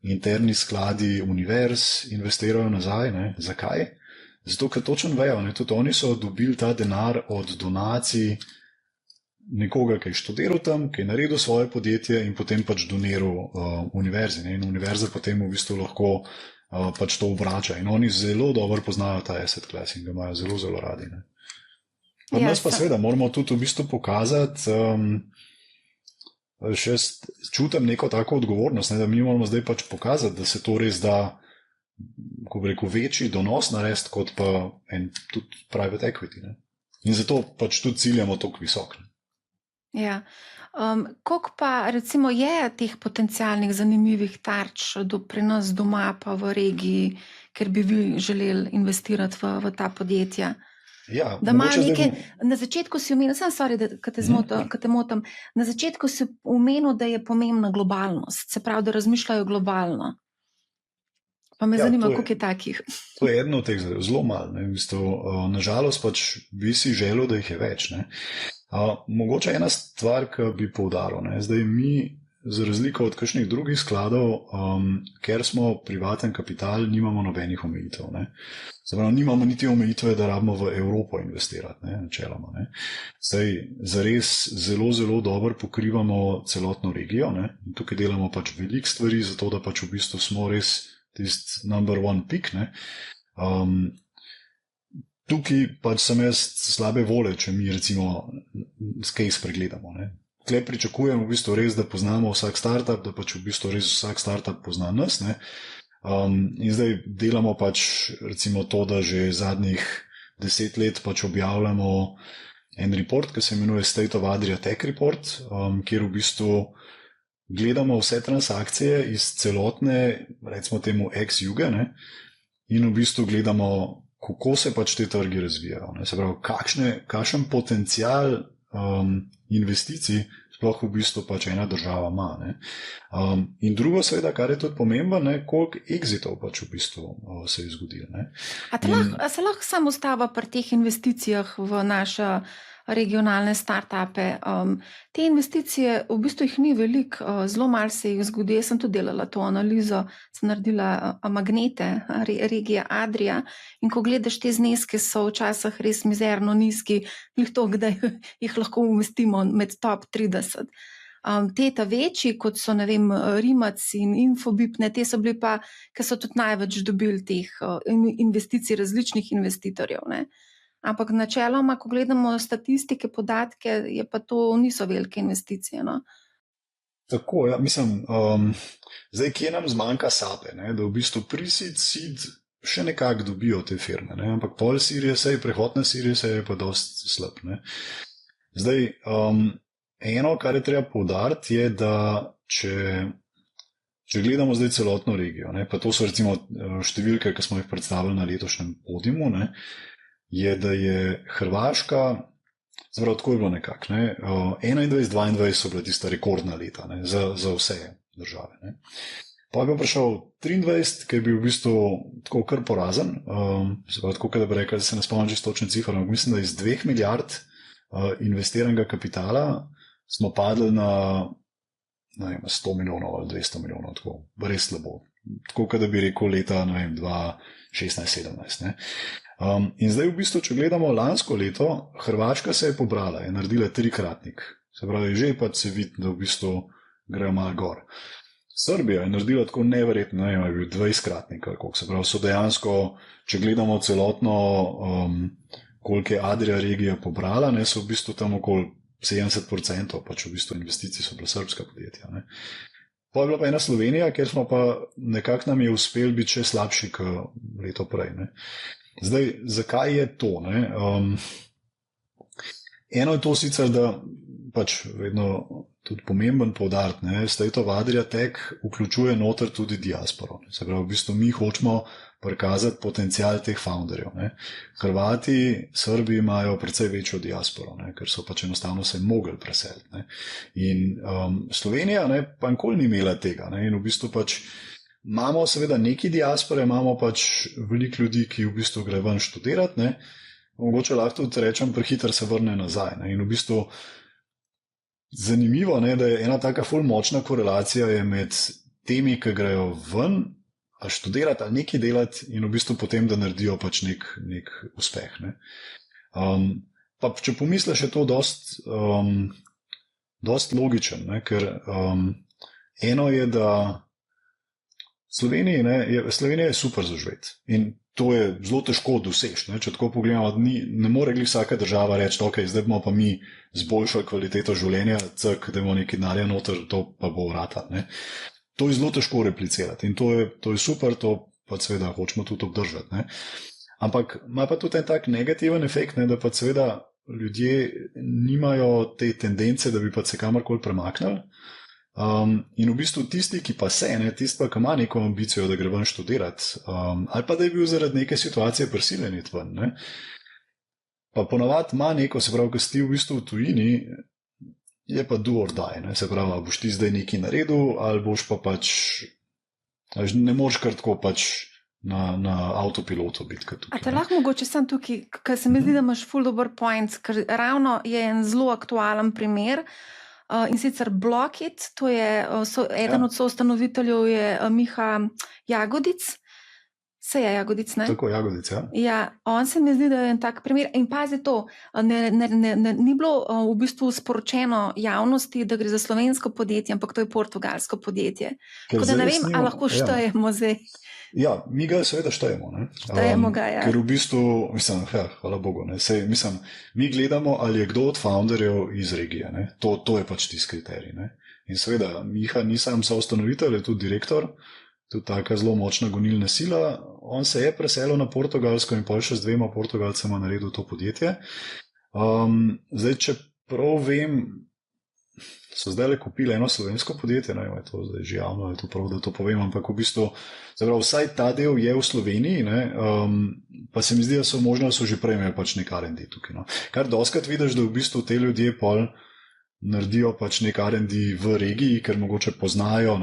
interni skladi univerz, investirajo nazaj. Ne. Zakaj? Zato, ker točno vejo, ne, tudi oni so dobili ta denar od donacij nekoga, ki je študiral tam, ki je naredil svoje podjetje in potem pač doniral univerzi. Ne. In univerza potem v bistvu lahko pač to vrača. In oni zelo dobro poznajo ta asset class in ga imajo zelo, zelo radi. Ne. Od nas pa seveda moramo tudi v bistvu pokazati, še čutim neko tako odgovornost, ne, da mi moramo zdaj pač pokazati, da se to res da, ko bi rekel, večji donos narediti kot pa en tudi private equity. Ne. In zato pač tudi ciljamo toliko visok. Ne. Ja. Koliko pa recimo je teh potencialnih zanimivih tarč pri nas doma pa v regiji, ker bi vi želeli investirati v ta podjetja? Ja, da imajo nekaj, na začetku si omenil, te motim, na začetku si omenil, da je pomembna globalnost, se pravi, da razmišljajo globalno. Pa me zanima, koliko je takih. To je eno od teh zelo malo. Nažalost pač bi si želel, da jih je več. Ne. Mogoče ena stvar, ki bi poudaril, ne. Zdaj mi, za razliko od kakšnih drugih skladov, ker smo privaten kapital, nimamo nobenih omejitev. Ne. Zapravo, nimamo niti omejitve, da rabimo v Evropo investirati, ne, načeloma. Ne. Zdaj, zares zelo, zelo dobro pokrivamo celotno regijo. Ne. Tukaj delamo pač veliko stvari, zato da pač v bistvu smo res tisti number one pick. Ne. Tukaj pač sem jaz slabe vole, če mi recimo case pregledamo. Ne. Tukaj pričakujemo v bistvu res, da poznamo vsak startup, da pač v bistvu res vsak startup pozna nas. Ne. In zdaj delamo pač recimo to, da že zadnjih 10 let pač objavljamo en report, ki se imenuje State of Adria Tech Report, kjer v bistvu gledamo vse transakcije iz celotne, recimo temu ex-juge, ne, in v bistvu gledamo, kako se pač te trgi razvijajo. Ne. Se pravi, kakšen potencial investicij sploh v bistvu pač ena država ima. Ne. In drugo seveda, kar je tudi pomembno, ne, koliko exitov pač v bistvu se je zgodilo. Ne. A se lahko samo ustava pri teh investicijah v naše regionalne startupe? Te investicije, v bistvu jih ni veliko, zelo malo se jih zgodi. Jaz sem tudi delala to analizo, sem naredila magnete regije Adria in ko gledaš te zneske, so včasih res mizerno nizki, jih to, da jih lahko umestimo med top 30. Te ta večji, kot so, ne vem, Rimac in Infobip, ne, te so bili pa, ki so tudi največ dobili teh investicij različnih investitorjev. Ne. Ampak načeloma, ko gledamo statistike, podatke, je pa to niso velike investicije. No? Tako, ja, mislim, zdaj, kje nam zmanjka sape, ne, da v bistvu pre-seed, seed še nekako dobijo te firme, ne, ampak pol Series A, prehod na Series A je pa dosti slab. Ne. Zdaj, eno, kar je treba poudariti, je, da če gledamo zdaj celotno regijo, ne, pa to so recimo številke, ki smo jih predstavili na letošnjem podiumu, ne, je, da je Hrvaška, zapravo tako je bilo nekako, ne, 21-22 so bila tista rekordna leta, ne, za vse države. Ne. Pa je bil prišel 23, ki je bil v bistvu tako kar porazen, zapravo tako, da bi rekel, da se ne spomnim čisto točne cifre, ampak mislim, da iz 2 milijard investiranega kapitala smo padli na 100 milijonov ali 200 milijonov, tako, res slabo. Tako, da bi rekel leta 2016-17. In zdaj v bistvu, če gledamo lansko leto, Hrvaška se je pobrala, je naredila 3-kratnik. Se pravi, že pa se vidi, da v bistvu grejo malo gor. Srbija je naredila tako neverjetno, je bil 20-kratnik, se pravi, so dejansko, če gledamo celotno, koliko je Adria regija pobrala, so v bistvu tam okoli 70%, pač v bistvu investicij so bila srbska podjetja. Ne. Pa je bila pa ena Slovenija, kjer smo pa nekako nam je uspel biti še slabši kot leto prej. Ne. Zdaj, zakaj je to? Ne? Eno je to sicer, da pač vedno tudi pomemben poudariti, State of Adria Tech vključuje noter tudi diasporo. Se pravi, v bistvu mi hočemo prikazati potencial teh founderjev. Hrvati, Srbi imajo precej večjo diasporo, ker so pač enostavno se mogli preseliti. In Slovenija pa nikoli ni imela tega. In v bistvu pač imamo seveda neki diaspore, imamo pač veliko ljudi, ki v bistvu gre ven študirati. Mogoče lahko tudi rečem, prehiter se vrne nazaj. In v bistvu zanimivo, da je ena taka ful močna korelacija je med temi, ki grejo ven, ali študirati, ali nekaj delati in v bistvu potem, da naredijo pač nek uspeh. Pa če pomisliš, je to dost logičen, ker eno je, da Slovenija je super za živeti in to je zelo težko doseči. Če tako pogledamo, ne more glih vsaka država reči, ok, zdaj bomo pa mi zboljšali kvaliteto življenja, da bomo nekaj denarja noter, to pa bo vrata. To je zelo težko replicirati in to je super, to pa seveda hočemo tudi obdržati. Ampak ima pa tudi en tak negativen efekt, da pa seveda ljudje nimajo te tendence, da bi pa se kamorkoli premaknili. In v bistvu tisti, ki pa se, tisti pa, ki ima neko ambicijo, da gre ven študirati, ali pa da je bil zaradi neke situacije prisiljen iti ven, pa ponavadi ima neko, se pravi, ko si v bistvu v tujini, je pa do or die, se pravi, boš ti zdaj nekaj naredil, ali boš pa pač, ne moreš kar tako pač na avtopilotu biti. A te lahko mogoče sem tukaj, ker se mi zdi, da imaš full dober point, ker ravno je en zelo aktualen primer. In sicer Blockit, to je eden od soustanoviteljev je Miha Jagodic. Se je Jagodic, ne? Tako, Jagodic, ja. Ja, on se mi zdi, da je en tak primer. In pazi to, ni bilo v bistvu sporočeno javnosti, da gre za slovensko podjetje, ampak to je portugalsko podjetje. Tako da ne vem, ali lahko štejemo zdaj. Ja, mi ga seveda štejemo. Štejemo ga, ja. Ker v bistvu, hvala Bogu, mi gledamo, ali je kdo od founderjev iz regije. To je pač tisti kriterij. In seveda, Miha ni sam soustanovitelj, je tudi direktor, tudi taka zelo močna gonilna sila. On se je preselil na Portugalsko in pol še z 2 Portugalcema naredil to podjetje. Zdaj, če prav vem, so zdaj le kupili eno slovensko podjetje, ne vem, je to zdaj že javno, je to prav, da to povem, ampak v bistvu, vsaj ta del je v Sloveniji, pa se mi zdi, da so možno, da so že prej imeli pač nek R&D tukaj. Kar doskrat vidiš, da v bistvu te ljudje pol naredijo pač nek R&D v regiji, ker mogoče poznajo,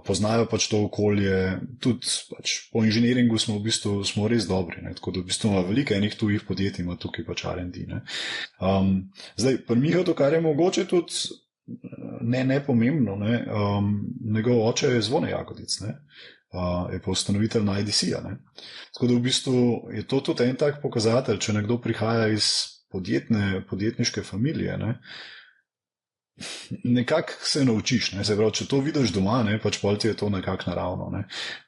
poznajo pač to okolje, tudi pač po inženiringu smo v bistvu res dobri, tako da v bistvu ima veliko enih tujih podjetij, ima tukaj pač R&D. Zdaj, pri Miha to, kar je mogoče tudi nepomembno, njegov oče je Zvone Jagodic, je pa ustanovitelj na IDC-ja. Tako da v bistvu je to tudi en tak pokazatelj, če nekdo prihaja iz podjetniške familije, nekako se naučiš, se pravi, če to vidiš doma, pač pol ti je to nekako naravno.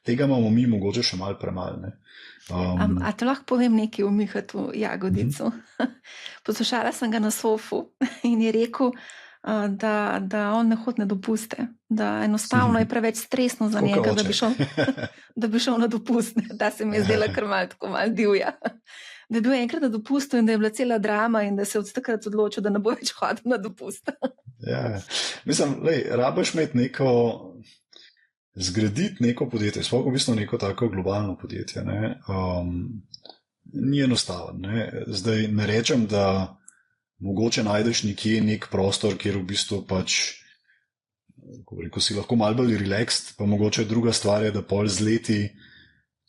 Tega imamo mi mogoče še malo premalo. A te lahko povem nekaj o Mihatu Jagodicu? Poslušala sem ga na Sofu in je rekel, da on ne hodi na dopuste, da enostavno je preveč stresno za njega, da bi šel na dopust. Da se mi je zdela kar malo divja. Da je bil enkrat na dopustu in da je bila cela drama in da se je od takrat odločil, da ne bo več hodil na dopust. Ja, mislim, rabiš imeti zgraditi neko podjetje, sploh v bistvu neko tako globalno podjetje, ni enostaven. Zdaj ne rečem, da mogoče najdeš nekje nek prostor, kjer v bistvu pač, ko si lahko malo bolj relaxed, pa mogoče druga stvar je, da pol z leti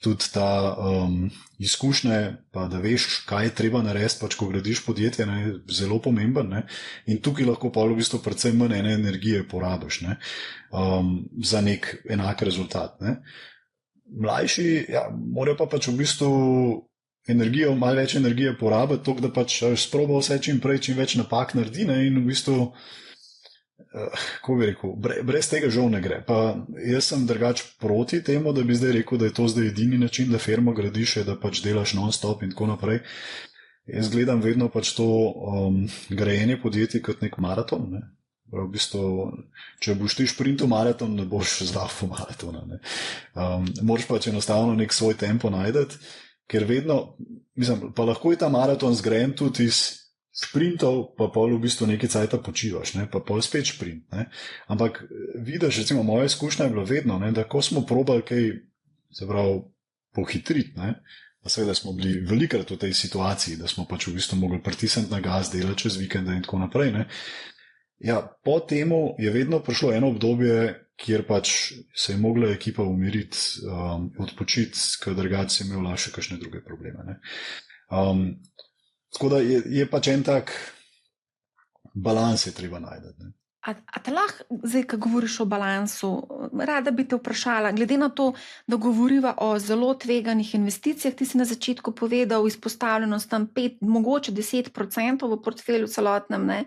tudi ta izkušnje, pa da veš, kaj je treba narediti, pač, ko gradiš podjetje, ne, je zelo pomemben. Ne, in tukaj lahko pa v bistvu predvsem manj ene energije porabiš, ne, za nek enak rezultat. Ne. Mlajši, ja, morajo pa pač v bistvu energijo, malo več energije porabiti, tako da pač sproba vse čim prej, čim več napak naredi, ne, in v bistvu kako bi rekel, brez tega žal ne gre. Pa jaz sem drugač proti temu, da bi zdaj rekel, da je to zdaj edini način, da firmo gradiš, da pač delaš non-stop in tako naprej. Jaz gledam vedno pač to grajenje podjetij kot nek maraton. Ne. V bistvu, če boš ti šprintal maraton, ne boš zdal maratona. Ne. Moraš pač enostavno nek svoj tempo najdeti, ker vedno, mislim, pa lahko je ta maraton zgrajen tudi iz sprintov, pa pol v bistvu nekaj cajta počivaš, ne, pa pol spet šprint. Ne. Ampak vidiš, recimo moja izkušnja je bila vedno, ne, da ko smo probali kaj, se pravi, pohitriti, ne, pa seveda smo bili velikrat v tej situaciji, da smo pač v bistvu mogli pritisniti na gas, delati čez vikende in tako naprej. Ne. Ja, po temu je vedno prišlo eno obdobje, kjer pač se je mogla ekipa umiriti, odpočiti, ker drugače je imela še kakšne druge probleme. Ne. Tako da je pač en tak balans je treba najti. Ne. A te lahko, zdaj, ko govoriš o balansu, rada bi te vprašala, glede na to, da govoriva o zelo tveganih investicijah, ti si na začetku povedal izpostavljenost tam 5, mogoče 10% v portfelju celotnem, ne?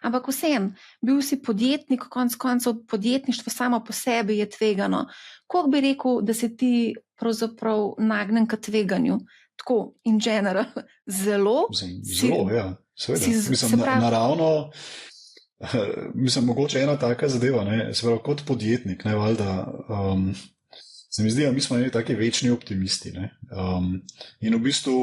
Ampak vsem, bil si podjetnik, konec koncev podjetništvo samo po sebi je tvegano. Koliko bi rekel, da se ti pravzaprav nagnem k tveganju? Tako, in general, zelo? Zelo, ja, seveda. Mislim, naravno, mislim, mogoče ena taka zadeva, ne, se pravi, kot podjetnik, ne, valjda, se mi zdi, da mi smo eni taki večni optimisti, ne, in v bistvu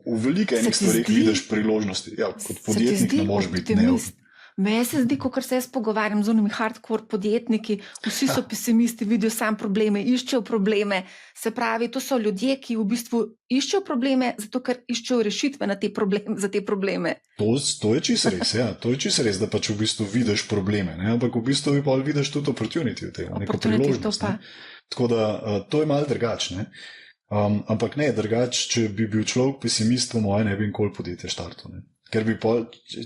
v velike enih stvarih vidiš priložnosti, ja, kot podjetnik ne moreš biti neoptimist. Meni se zdi, kot se jaz pogovarjam z unimi hardcore podjetniki, vsi so pesimisti, vidijo sam probleme, iščejo probleme. Se pravi, to so ljudje, ki v bistvu iščejo probleme, zato ker iščejo rešitve na za te probleme. To je čisto res, ja. To je čisto res, da pač v bistvu vidiš probleme, ne? Ampak v bistvu vidiš tudi opportunity v tem, neko priložnost. Ne? Tako da to je malo drugače. Ampak ne, drugače, če bi bil človek pesimist, po moje ne bi nikoli podjetje štartal. Ker bi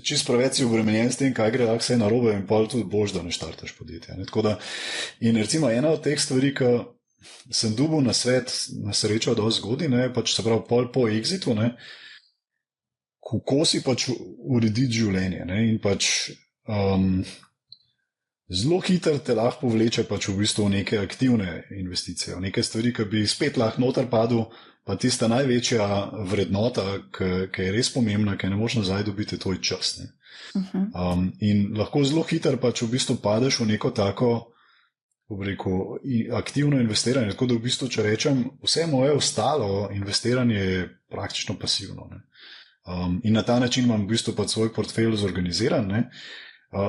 čisto preveč obremenjen s tem, kaj gre lahko vse narobe in pol tudi boš, da ne štartaš podjetja. In recimo ena od teh stvari, ki sem dobil na svet, na srečo dosti zgodaj, ne, pač se pravi pol po exitu, ne, kako si pač urediti življenje, ne, in pač zelo hitro te lahko povleče pač v bistvu v neke aktivne investicije, v neke stvari, ki bi spet lahko noter padel. Pa tista največja vrednota, ki je res pomembna, ki ne moreš nazaj dobiti, to je čas. Ne? In lahko zelo hitro pač v bistvu padeš v neko tako, rekel, aktivno investiranje. Tako da v bistvu, če rečem, vse moje ostalo investiranje je praktično pasivno. Ne? In na ta način imam v bistvu pač svoj portfelj zorganiziran. Ne?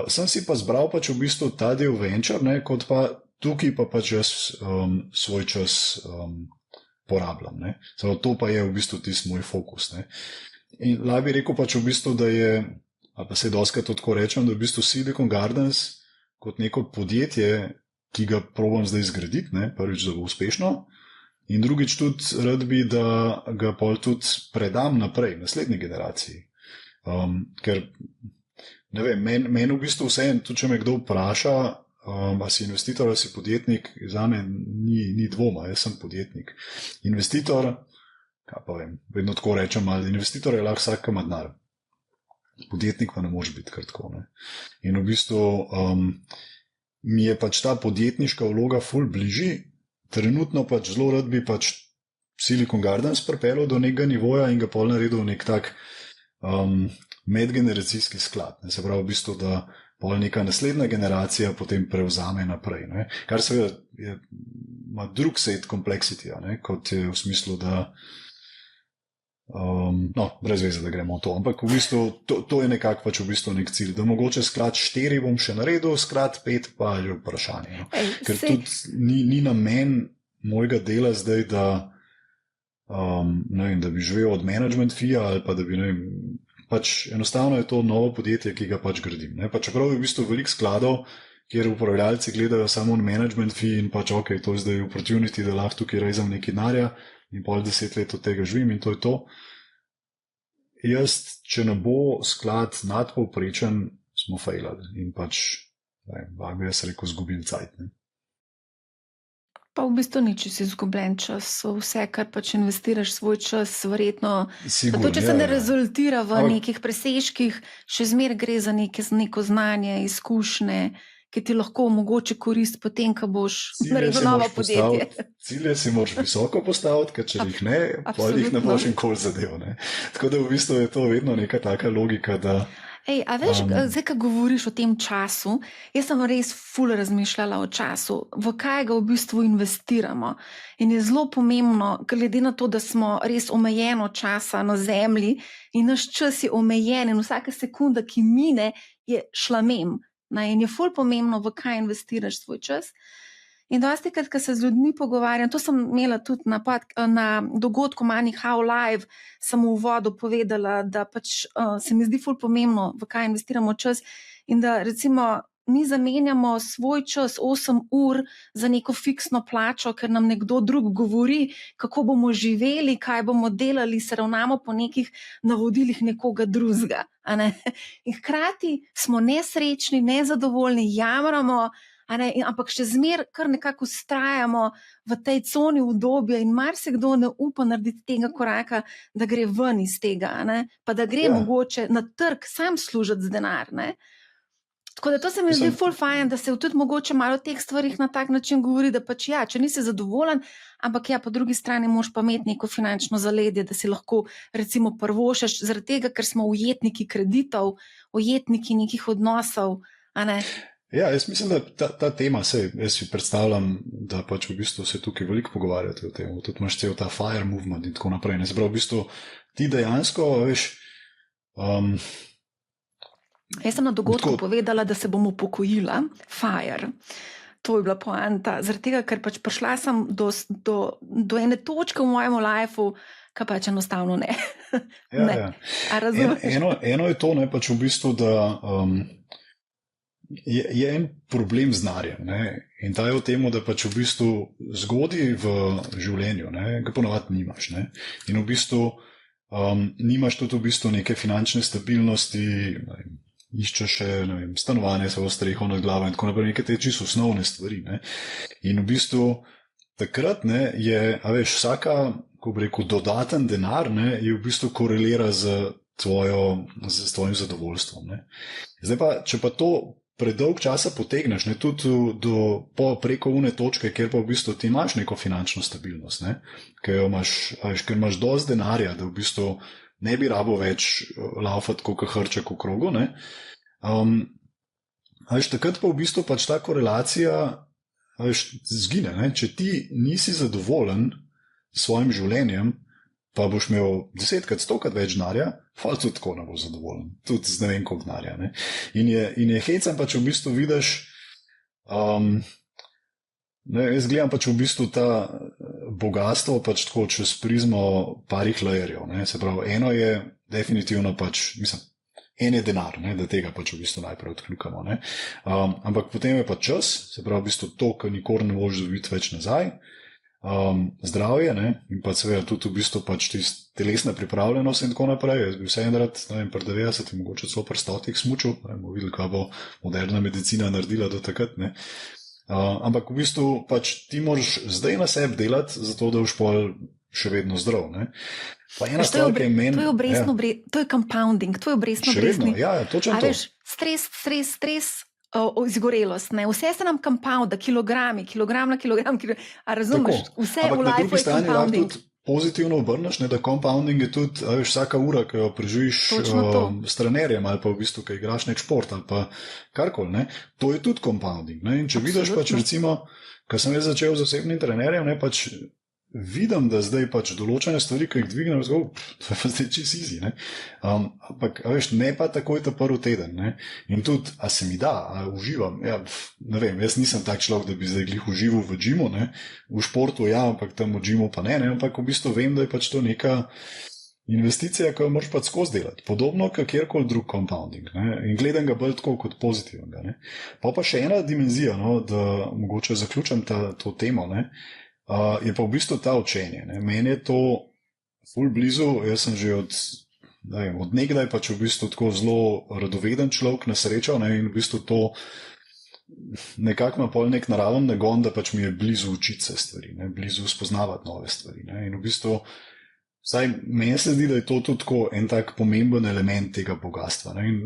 Sem si pa zbral pač v bistvu ta del venture, ne? Kot pa tukaj pa pač jaz svoj čas porabljam. Ne? To pa je v bistvu tisti moj fokus. Ne? In lahko bi rekel pač v bistvu, da je, ali pa se doskrat tako rečem, da je v bistvu Silicon Gardens kot neko podjetje, ki ga probam zdaj zgraditi, ne? Prvič, da bo uspešno, in drugič tudi rad bi, da ga pol tudi predam naprej, naslednji generaciji. Ker, ne vem, meni v bistvu vseeno, tudi če me kdo vpraša, a si investitor ali si podjetnik, zame ni dvoma, jaz sem podjetnik. Investitor, kaj pa vem, vedno tako rečem, ali investitor je lahko vsak, ki ima denar. Podjetnik pa ne može biti kar tako. Ne? In v bistvu mi je pač ta podjetniška vloga ful bližji, trenutno pač zelo rad bi pač Silicon Gardens pripeljal do nekega nivoja in ga pol naredil nek tak medgeneracijski sklad. Ne? Se pravi v bistvu, da pol neka naslednja generacija potem prevzame naprej. Ne? Kar seveda ima drug set kompleksitija, kot je v smislu, da brez veze, da gremo v to, ampak v bistvu to je nekako pač v bistvu nek cilj, da mogoče sklad 4 bom še naredil, sklad 5 pa je vprašanje. No? Ker tudi ni namen mojega dela zdaj, da ne vem, da bi živel od management fee ali pa da bi, ne vem, pač enostavno je to novo podjetje, ki ga pač gradim. Ne? Pa čeprav je v bistvu veliko skladov, kjer upravljalci gledajo samo management fee in pač ok, to je zdaj opportunity, da lahko tukaj rezam nekaj denarja in pol 10 let od tega živim in to je to. Jaz, če ne bo sklad nadpovprečen, smo failali in pač, bi jaz rekel, zgubili cajt. Ne? Pa v bistvu nič si izgubljen čas, vse, kar pač investiraš svoj čas, verjetno, zato če se ne rezultira v nekih presežkih, še zmer gre za neko znanje, izkušnje, ki ti lahko omogoče korist potem, ko boš naredil novo podjetje. Cilje si moraš visoko postaviti, ker če jih ne, pa jih ne boš nikoli zadev. Ne? Tako da v bistvu je to vedno neka taka logika, da... A veš, zdaj, ko govoriš o tem času, jaz sem res ful razmišljala o času, v kaj ga v bistvu investiramo. In je zelo pomembno, glede na to, da smo res omejeno časa na zemlji in naš čas je omejen in vsaka sekunda, ki mine, je šlamem. In je ful pomembno, v kaj investiraš svoj čas. In dostikrat, ko se z ljudmi pogovarjam, to sem imela tudi na dogodku Money How Live, sem v uvodu povedala, da pač se mi zdi ful pomembno, v kaj investiramo čas in da recimo mi zamenjamo svoj čas 8 ur za neko fiksno plačo, ker nam nekdo drug govori, kako bomo živeli, kaj bomo delali, se ravnamo po nekih navodilih nekoga drugega. In hkrati smo nesrečni, nezadovoljni, jamramo, ampak še zmer kar nekako vztrajamo v tej coni udobja in marsikdo ne upa narediti tega koraka, da gre ven iz tega, pa da gre mogoče na trg sam služiti z denar. Tako da to se mi zdi ful fajn, da se tudi mogoče malo o teh stvarih na tak način govori, da pač če nisi zadovoljen, ampak po drugi strani moraš pa imeti neko finančno zaledje, da si lahko recimo prvošaš, zaradi tega, ker smo ujetniki kreditov, ujetniki nekih odnosov, Ja, jaz mislim, da ta tema, jaz si predstavljam, da pač v bistvu se tukaj veliko pogovarjate o tem, tudi imaš cel ta fire movement in tako naprej. Se pravi, v bistvu ti dejansko, veš... Jaz sem na dogodku povedala, da se bom upokojila, fire. To je bila poanta, zaradi tega, ker pač prišla sem do ene točke v mojem lifeu, ka pač enostavno ne. Ja. A razumeš? Eno je to, pač v bistvu, da... Je en problem z denarjem, in ta je v tem, da pač v bistvu zgodaj v življenju, ga ponavadi nimaš. In v bistvu nimaš tudi v bistvu neke finančne stabilnosti, iščeš še stanovanje, svojo streho nad glavo in tako naprej, neke te čisto osnovne stvari. In v bistvu takrat je, vsaka, ko bi rekel, dodaten denar je v bistvu korelira z tvojim zadovoljstvom. Zdaj pa, če pa to predolg časa potegneš, tudi preko une točke, kjer pa v bistvu ti imaš neko finančno stabilnost, ker imaš dosti denarja, da v bistvu ne bi rabo več laufati kot hrček v krogu. Takrat pa v bistvu pač ta korelacija zgine. Če ti nisi zadovoljen s svojim življenjem, pa boš imel 10-krat, 100-krat več denarja, pa tudi tako ne boš zadovoljen. Tudi z ne vem koliko denarja. In je hecam pač v bistvu vidiš, jaz gledam pač v bistvu ta bogatstvo pač tako čez prizmo parih lajerjev. Se pravi, eno je definitivno pač, en je denar, da tega pač v bistvu najprej odkljukamo. Ampak potem je pa čas, se pravi v bistvu to, kar nikoli ne boš dobiti več nazaj, zdravje, in pa seveda tudi v bistvu pač telesna pripravljenost in tako naprej. Jaz bi vse enkrat, pri 90, mogoče celo pri 100 smučil, bomo videli, kaj bo moderna medicina naredila do takrat. Ampak v bistvu pač ti moraš zdaj na sebi delati, zato da boš pol še vedno zdrav. Pa ena stvar, ki je meni... To je compounding, to je obrestno-obrestni. Ja, točno to. Stres, izgorelost, vse se nam compounda, kilogrami, kilogram na kilogram, a razumeš, vse v life je compounding. Pozitivno obrneš, da compounding je tudi vsaka ura, ki jo preživiš s trenerjem ali pa v bistvu, ki igraš nek šport ali pa karkoli, to je tudi compounding. In če vidiš pač recimo, ko sem jaz začel z osebnim trenerjem, pač vidim, da zdaj pač določene stvari, ki jih dvignem, to je pa zdaj čisto easy. Ampak, ne pa takoj ta prvi teden. In tudi, a se mi da, a uživam. Ja, ne vem, jaz nisem tak človek, da bi zdaj glih užival v džimu, v športu ja, ampak tam v džimu pa ne, ampak v bistvu vem, da je pač to neka investicija, ki jo moraš pač skozi delati. Podobno, kot kjerkoli drug compounding. Ne? In gledam ga bolj tako kot pozitivnega. Ne? Pa še ena dimenzija, no, da mogoče zaključim to temo, ne? Je pa v bistvu ta učenje. Ne? Meni je to ful blizu, jaz sem že od nekdaj pač v bistvu tako zelo radoveden človek na srečo, ne? In v bistvu to nekako ima pol nek naraven nagon, da pač mi je blizu učiti se stvari, ne? Blizu spoznavati nove stvari. Ne? In v bistvu, vsaj meni se zdi, da je to tudi tako en tak pomemben element tega bogatstva. Ne? In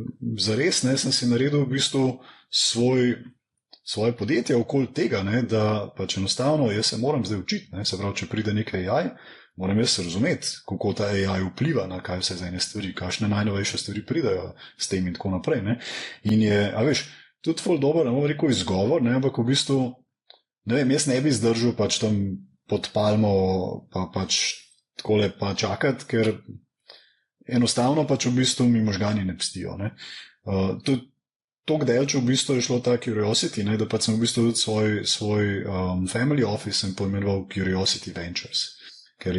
zares ne, sem si naredil v bistvu svoje podjetje okoli tega, ne? Da pač enostavno jaz se moram zdaj učiti. Ne? Se pravi, če pride nekaj AI, moram jaz razumeti, kako ta AI vpliva na kaj vse za ene stvari, kakšne najnovejše stvari pridajo s tem in tako naprej. Ne? In je, a veš, tudi ful dober, ne bom rekel izgovor, ne? Ampak v bistvu, ne vem, jaz ne bi zdržal pač tam pod palmo pa pač takole pa čakati, ker enostavno pač v bistvu mi možgani ne pstijo. Ne? Tudi tok delč v bistvu je šlo ta Curiosity, ne? Da pač sem v bistvu tudi svoj family office sem poimenoval Curiosity Ventures. Ker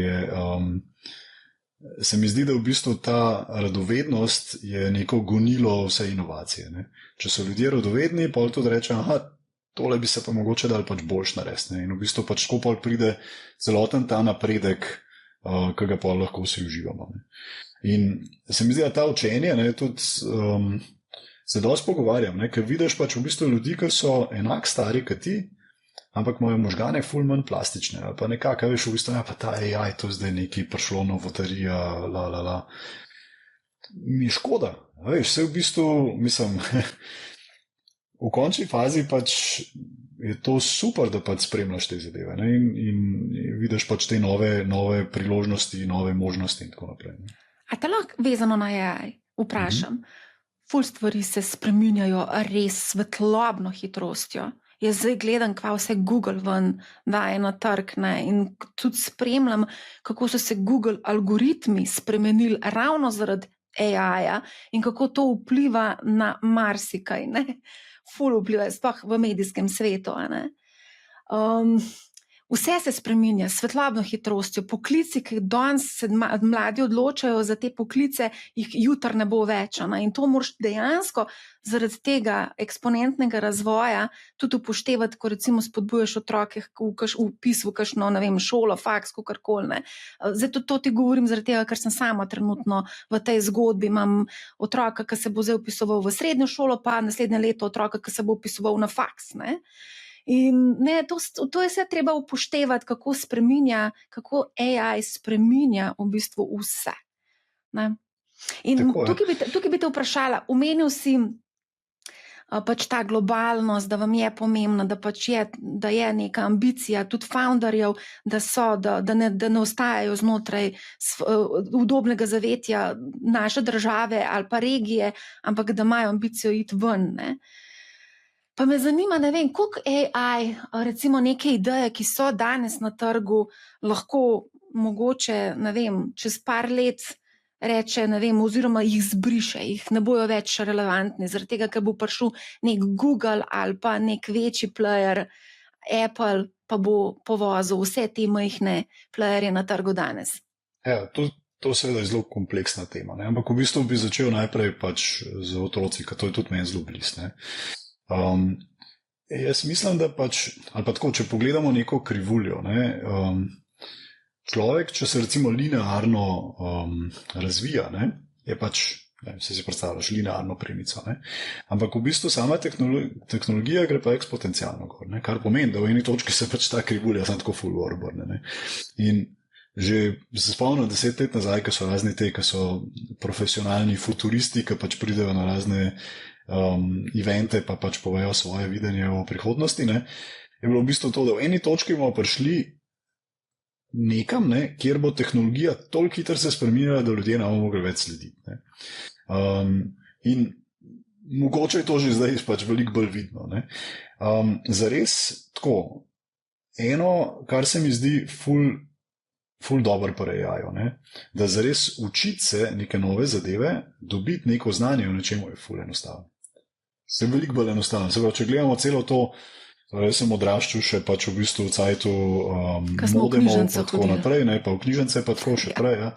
se mi zdi, da v bistvu ta radovednost je neko gonilo vse inovacije. Ne? Če so ljudje radovedni, pa tudi reče, aha, tole bi se pa mogoče dal pač boljš narediti. In v bistvu pač tako pol pride celoten ta napredek, ki ga pa lahko vsi uživamo. Ne? In se mi zdi, da ta učenje, ne, tudi se dosti pogovarjam, ne? Ker vidiš pač v bistvu ljudi, ki so enak stari kot ti, ampak imajo možgane ful manj plastične, ali pa nekako, veš, v bistvu, ja, pa ta AI, to zdaj neki prišlo novotarija, Mi je škoda, veš, vse v bistvu, mislim, v končni fazi pač je to super, da pač spremljaš te zadeve, ne? In vidiš pač te nove priložnosti, nove možnosti in tako naprej. Ne? A te lahko vezano na AI vprašam? Ful stvari se spreminjajo res svetlobno hitrostjo. Jaz zdaj gledam, kva vse Google ven daje na trg, ne? In tudi spremljam, kako so se Google algoritmi spremenili ravno zaradi AI-ja in kako to vpliva na marsikaj, ne? Ful vpliva, sploh v medijskem svetu. Ne? Vse se spreminja s svetlobno hitrostjo, poklici, ki danes se mladi odločajo za te poklice, jih jutri ne bo več. Ne? In to moraš dejansko zaradi tega eksponentnega razvoja tudi upoštevati, ko recimo spodbujaš otroke v vpis v kakšno, ne vem, šolo, faks, kakorkoli. Zdaj to ti govorim zaradi tega, ker sem sama trenutno v tej zgodbi. Imam otroka, ki se bo zdaj vpisoval v srednjo šolo, pa naslednje leto otroka, ki se bo vpisoval na faks. Ne? In ne, to je vse treba upoštevati, kako AI spreminja v bistvu vse. Ne? In tukaj bi te vprašala, omenil si pač ta globalnost, da vam je pomembna, da je neka ambicija tudi founderjev, da ne ostajajo znotraj udobnega zavetja naše države ali pa regije, ampak da imajo ambicijo iti ven. Ne? Pa me zanima, ne vem, koliko AI, recimo neke ideje, ki so danes na trgu, lahko mogoče, ne vem, čez par let reče, ne vem, oziroma jih zbriše, jih ne bojo več relevantni, zaradi tega, ker bo prišel nek Google ali pa nek večji player, Apple, pa bo povozil vse te majhne playerje na trgu danes. Ja, to seveda je zelo kompleksna tema, ne? Ampak v bistvu bi začel najprej pač z otroci, ker to je tudi meni zelo blizu. Jaz mislim, da pač, ali pa tako, če pogledamo neko krivuljo, ne, človek, če se recimo linearno razvija, ne, je pač, ne, si predstavljaš linearno premico, ne, ampak v bistvu sama tehnologija gre pa eksponencialno gor, ne, kar pomeni, da v eni točki se pač ta krivulja sam tako full obrne, ne. In že se spomnim 10 let nazaj, ko so razni te, ko so profesionalni futuristi, ki pač pridejo na razne evente, pa pač povejo svoje videnje o prihodnosti, ne, je bilo v bistvu to, da v eni točki bomo prišli nekam, ne, kjer bo tehnologija toliko hitro se spreminjala, da ljudje ne bomo mogli več slediti. Ne. In mogoče je to že zdaj pač veliko bolj vidno. Ne. Zares tako, eno, kar se mi zdi ful dobro pri AI-ju, da zares učiti se neke nove zadeve, dobiti neko znanje o nečemu je ful enostavno. Se veliko bolj enostavno. Se pravi, če gledamo celo to, jaz sem odraščal še pač v bistvu v cajtu modemov, pa tako naprej, ne, pa v knjižnice pa tako še prej. Ja.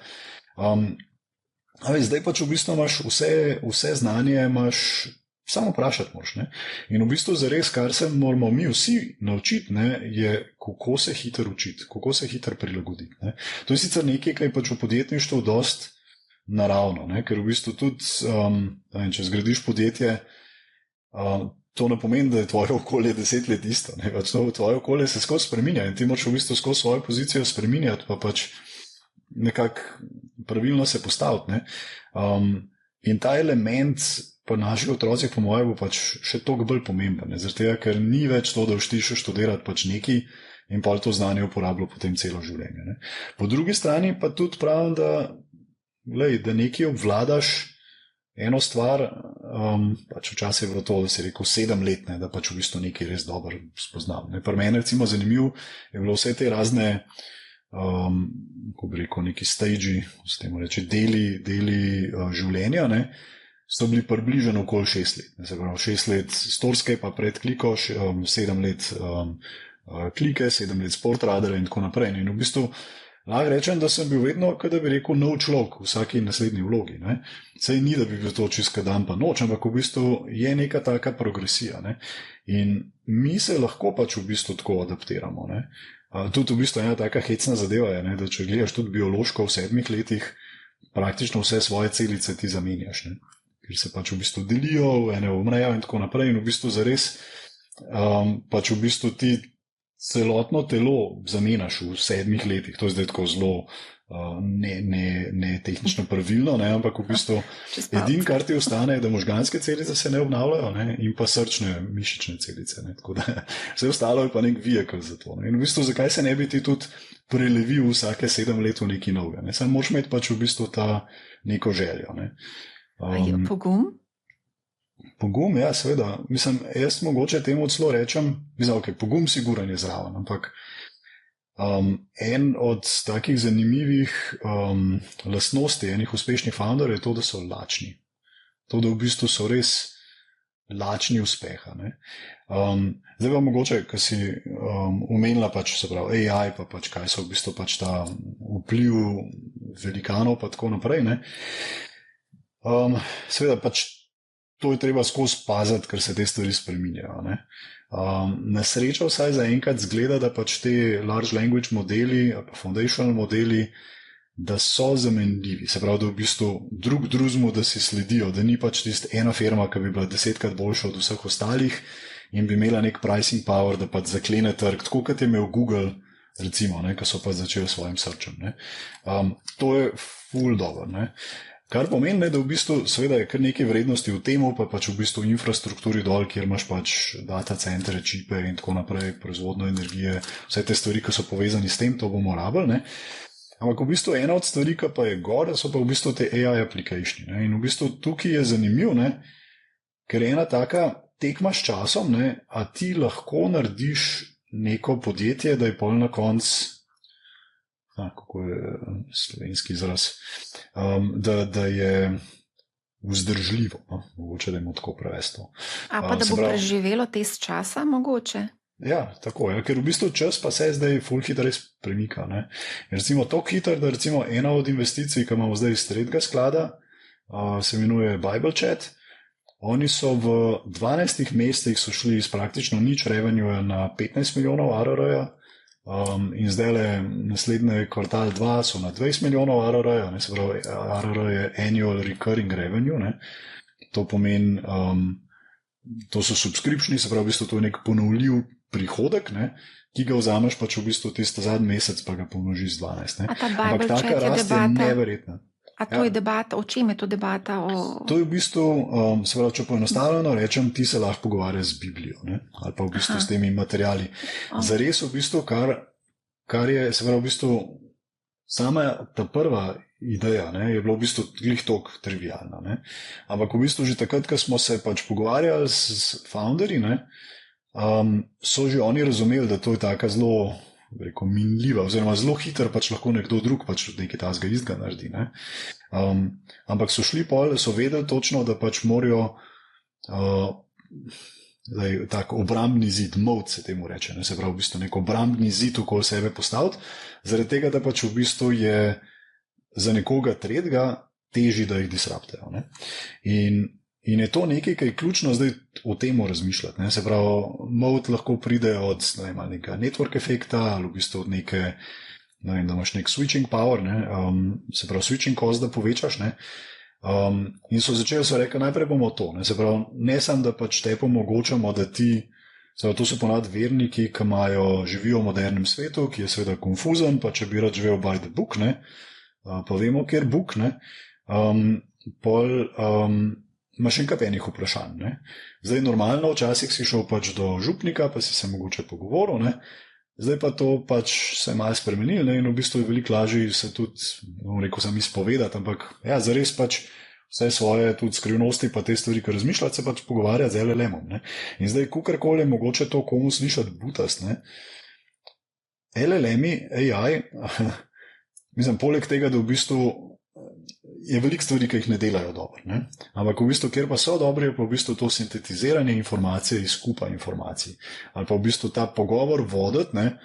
Zdaj pač v bistvu imaš vse znanje, imaš samo vprašati moraš, ne? In v bistvu zares, kar se moramo mi vsi naučiti, ne, je, kako se hitro učiti, kako se hitro prilagoditi. Ne? To je sicer nekaj, kar je pač v podjetništvu dost naravno, ne? Ker v bistvu tudi, če zgradiš podjetje, to ne pomeni, da je tvoje okolje 10 let isto. Ne? Pač tvoje okolje se skozi spreminja in ti moraš v bistvu skozi svojo pozicijo spreminjati, pa pač nekako pravilno se postaviti. Ne? In ta element pa naših otrocih, po mojem, bo pač še toliko bolj pomemben. Zaradi tega, ker ni več to, da ti še študirati pač nekaj in pa to znanje uporabljati potem celo življenje. Ne? Po drugi strani pa tudi pravim, da nekaj obvladaš eno stvar, pač včasih je bilo to, da si rekel 7 let, ne, da pač v bistvu nekaj res dobro spoznam. Pri meni recimo zanimiv je bilo vse te razne, ko bi rekel, neki stage, s tem reči, deli življenja, ne, so bili približno okoli 6 let. Se pravi, 6 let storske, pa pred kliko, 7 let klike, 7 let sportradara in tako naprej. In v bistvu lahko rečem, da sem bil vedno, kada bi rekel, nov človek v vsaki naslednji vlogi. Ne. Sej ni, da bi bil to čisto dan pa noč, ampak v bistvu je neka taka progresija. Ne. In mi se lahko pač v bistvu tako adaptiramo. Ne. Tudi v bistvu ena taka hecna zadeva je, ne, da če gledaš tudi biološko v 7 letih, praktično vse svoje celice ti zamenjaš. Ne. Ker se pač v bistvu delijo, ene umrejo in tako naprej in v bistvu zares pač v bistvu ti celotno telo zamenjaš v 7 letih. To je zdaj tako zelo ne tehnično pravilno, ne, ampak v bistvu edino, kar ti ostane, je, da možganske celice se ne obnavljajo, ne, in pa srčne mišične celice. Ne, tako da vse ostalo je pa nek vehikel za to. Ne. In v bistvu zakaj se ne bi ti tudi prelevil vsake 7 let v nekaj novega? Ne. Sam moraš imeti pač v bistvu ta neko željo. Ne. Je pogum? Pogum, ja, seveda. Mislim, jaz mogoče temu celo rečem, okay, pogum siguran je zraven, ampak en od takih zanimivih lastnosti enih uspešnih founderjev je to, da so lačni. To, da v bistvu so res lačni uspeha. Ne? Zdaj pa mogoče, ko si omenila pač, se pravi, AI, pa pač kaj so v bistvu pač ta vpliv velikanov pa tako naprej, ne? Seveda pač to je treba skozi paziti, ker se te stvari spreminjajo. Ne? Na srečo vsaj zaenkrat zgleda, da pač te large language modeli, pa foundational modeli, da so zamenljivi. Se pravi, da v bistvu drugmu, da si sledijo, da ni pač tista ena firma, ki bi bila 10krat boljša od vseh ostalih in bi imela nek pricing power, da pač zaklene trg, tako kot je imel Google, recimo, ne, ko so pač začeli s svojim searchem. Ne. To je ful dobro. Ne. Kar pomeni, ne, da v bistvu seveda je kar nekaj vrednosti v temu, pa pač v bistvu infrastrukturi dol, kjer imaš pač data centre, čipe in tako naprej, proizvodno energije, vse te stvari, ki so povezani s tem, to bomo rabili. Ne. Ampak v bistvu ena od stvari, ki pa je gor, so pa v bistvu te AI application. Ne. In v bistvu tukaj je zanimiv, ne, ker je ena taka tekma s časom, ne, a ti lahko narediš neko podjetje, da je pol na konc, kako je slovenski izraz, da je vzdržljivo, no? Mogoče da je tako prevesto. A pa da bo preživelo test časa, mogoče? Ja, tako je, ker v bistvu čas pa se zdaj ful hitro res premika. Ne? Recimo toliko hitro, da recimo ena od investicij, ki imamo zdaj iz tretjega sklada, se imenuje Bible Chat. Oni so v 12 mesecih so šli iz praktično nič revenue na 15 milijonov ARR-ja. In zdaj le naslednji kvartal 2 so na 20 milijonov ARR-ja, se pravi, ARR je annual recurring revenue, ne? To pomeni, to so subscriptioni, se pravi, v bistvu to je nek ponovljiv prihodek, ne? Ki ga vzameš pač v bistvu tiste zadnji mesec, pa ga pomnoži z 12. Ne? Ampak taka rast je neverjetna. A to je debata, o čem je to debata? To je v bistvu, se pravi, če poenostavljeno rečem, ti se lahko pogovarjaš z Biblijo, ne? Ali pa v bistvu s temi materiali. Zares v bistvu, kar je, se pravi, v bistvu, sama ta prva ideja, ne, je bilo v bistvu glih toliko trivialna, ne? Ampak v bistvu že takrat, ko smo se pač pogovarjali s founderji, ne, so že oni razumeli, da to je taka zelo, rekel, minljiva, oziroma zelo hiter pač lahko nekdo drug pač nekaj tazga istega naredi. Ne? Ampak so šli pol, so vedeli točno, da pač morajo tak obrambni zid, moat se temu reče, ne? Se pravi v bistvu nek obrambni zid okoli sebe postaviti, zaradi tega, da pač v bistvu je za nekoga tretjega težji, da jih disruptajo. In je to nekaj, kar je ključno zdaj o tem razmišljati. Ne? Se pravi, moat lahko pride od nekega network efekta ali v bistvu od neke, da imaš nek switching power, ne? Se pravi, switching cost, da povečaš. Ne? In so rekli, najprej bomo to. Ne? Se pravi, ne samo, da pač te omogočamo, da ti, to so ponad verniki, ki živijo v modernem svetu, ki je seveda konfuzen, pa če bi rad živel by the book, ne? Pa vemo, kjer book, ne? Imaš enkrat enih vprašanj. Ne? Zdaj, normalno, včasih si šel pač do župnika, pa si se mogoče pogovoril, ne? Zdaj pa to pač se je malo spremenilo, ne? In v bistvu je veliko lažje se tudi, sam izpovedati, ampak ja, zares pač vse svoje tudi skrivnosti pa te stvari, ki razmišljati, se pač pogovarjati z LLM-om. Ne? In zdaj, kakorkoli je mogoče to komu slišati butast, ne? LLM-i, AI, mislim, poleg tega, da v bistvu je veliko stvari, ki jih ne delajo dobro. Ne? Ampak v bistvu, kjer pa so dobri, je pa v bistvu to sintetiziranje informacije iz skupa informacij. Ali pa v bistvu ta pogovor voditi, ne,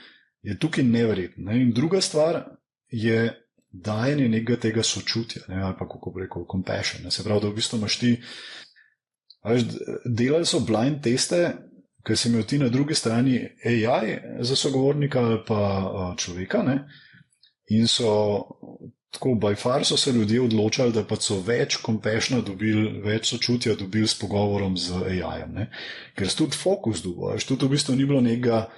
je tukaj neverjeten. Ne? In druga stvar je dajanje nekega tega sočutja, ne? Ali pa kako bi rekel, compassion. Ne? Se pravi, da v bistvu imaš ti, delali so blind teste, ker si imel ti na drugi strani AI za sogovornika ali pa človeka, ne? In so tako, by far so se ljudje odločali, da pa so več compassion dobili, več sočutja dobili s pogovorom z AI-jem. Ker so tudi fokus dobil, tudi v bistvu ni bilo nekega,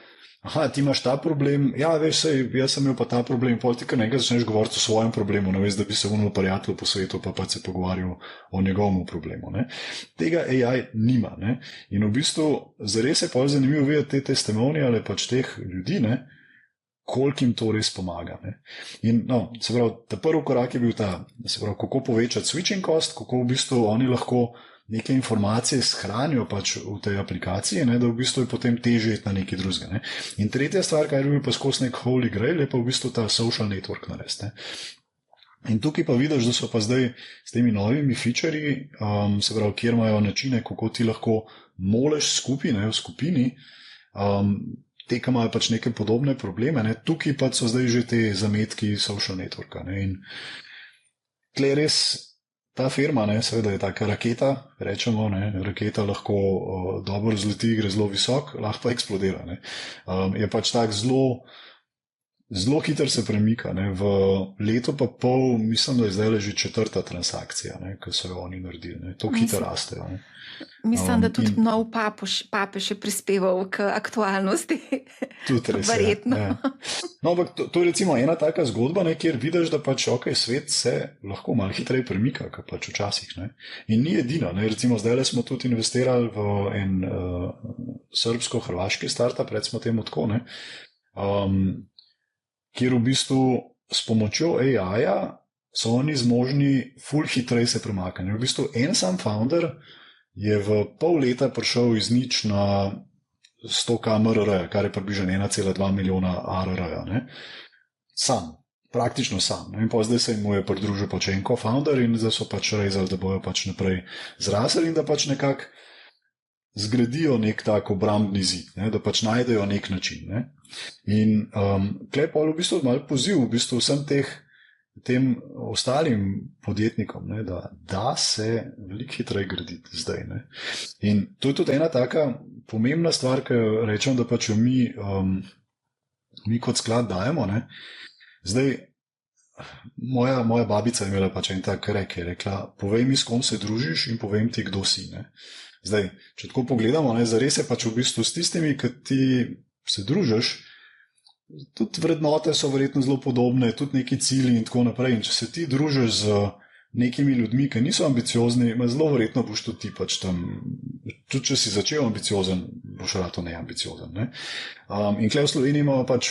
ti imaš ta problem, ja, veš, jaz sem imel pa ta problem, pol ti kar nekaj začneš govoriti o svojem problemu, ne veš, da bi se unil prijatelj po svetu, pa se pogovarjal o njegovem problemu. Ne? Tega AI nima. Ne? In v bistvu zares je pol zanimivo videti te testimonije pač teh ljudi, ne? Koliko jim to res pomaga. Ne? In se pravi, ta prvi korak je bil ta, se pravi, kako povečati switching cost, kako v bistvu oni lahko neke informacije shranijo pač v tej aplikaciji, ne, da v bistvu je potem težje iti na nekaj drugega. Ne. In tretja stvar, kar je bil pa skozi nek holy grail, je pa v bistvu ta social network narediti. In tukaj pa vidiš, da so pa zdaj s temi novimi featurji, se pravi, kjer imajo načine, kako ti lahko moleš skupaj, ne, v skupini, te, ki imajo pač neke podobne probleme, ne, tukaj pa so zdaj že te zametki social networka. Ne, in tle res ta firma, ne, seveda je taka raketa, rečemo, ne, raketa lahko dobro zleti, gre zelo visok, lahko pa eksplodira. Ne. Je pač tak zelo hiter se premika. Ne. V letu pa pol, mislim, da je zdaj že 4. transakcija, ne, ki so jo oni naredili. Ne. To hiter rastejo. Ne. Mislim, da tudi nov papež je prispeval k aktualnosti. Tudi res. Verjetno. Ja. No, ampak to je recimo ena taka zgodba, ne, kjer vidiš, da pač svet se lahko malo hitreje premika, kot pač včasih. Ne. In ni edina. Ne. Recimo zdaj smo tudi investirali v en srbsko-hrvaški startup, recimo temu tako, ne, kjer v bistvu s pomočjo AI-ja so oni zmožni ful hitreje se premakati. V bistvu en sam founder je v pol leta prišel iz nič na 100k MRR, kar je približno 1,2 milijona ARR. Ne? Sam, praktično sam. Ne? In pa zdaj se jim je pridružil pač en co-founder in zdaj so pač rezali, da bojo pač naprej zrasli in da pač nekako zgradijo nek tak obrambni zid, ne? Da pač najdejo nek način. Ne? In tukaj pa v bistvu malo poziv v bistvu vsem tem ostalim podjetnikom, ne, da se veliko hitreje graditi zdaj. Ne. In to je tudi ena taka pomembna stvar, ki rečem, da pač jo mi kot sklad dajemo. Ne. Zdaj, moja babica je imela pač en tak rek, je rekla, povej mi, s kom se družiš in povem ti, kdo si. Ne. Zdaj, če tako pogledamo, ne, zares je pač v bistvu s tistimi, ki ti se družiš, tudi vrednote so verjetno zelo podobne, tudi neki cilji in tako naprej. In če se ti družiš z nekimi ljudmi, ki niso ambiciozni, zelo verjetno boš tudi ti pač tam, tudi če si začel ambiciozen, boš rato neambiciozen. Ne? In tukaj v Sloveniji imamo pač,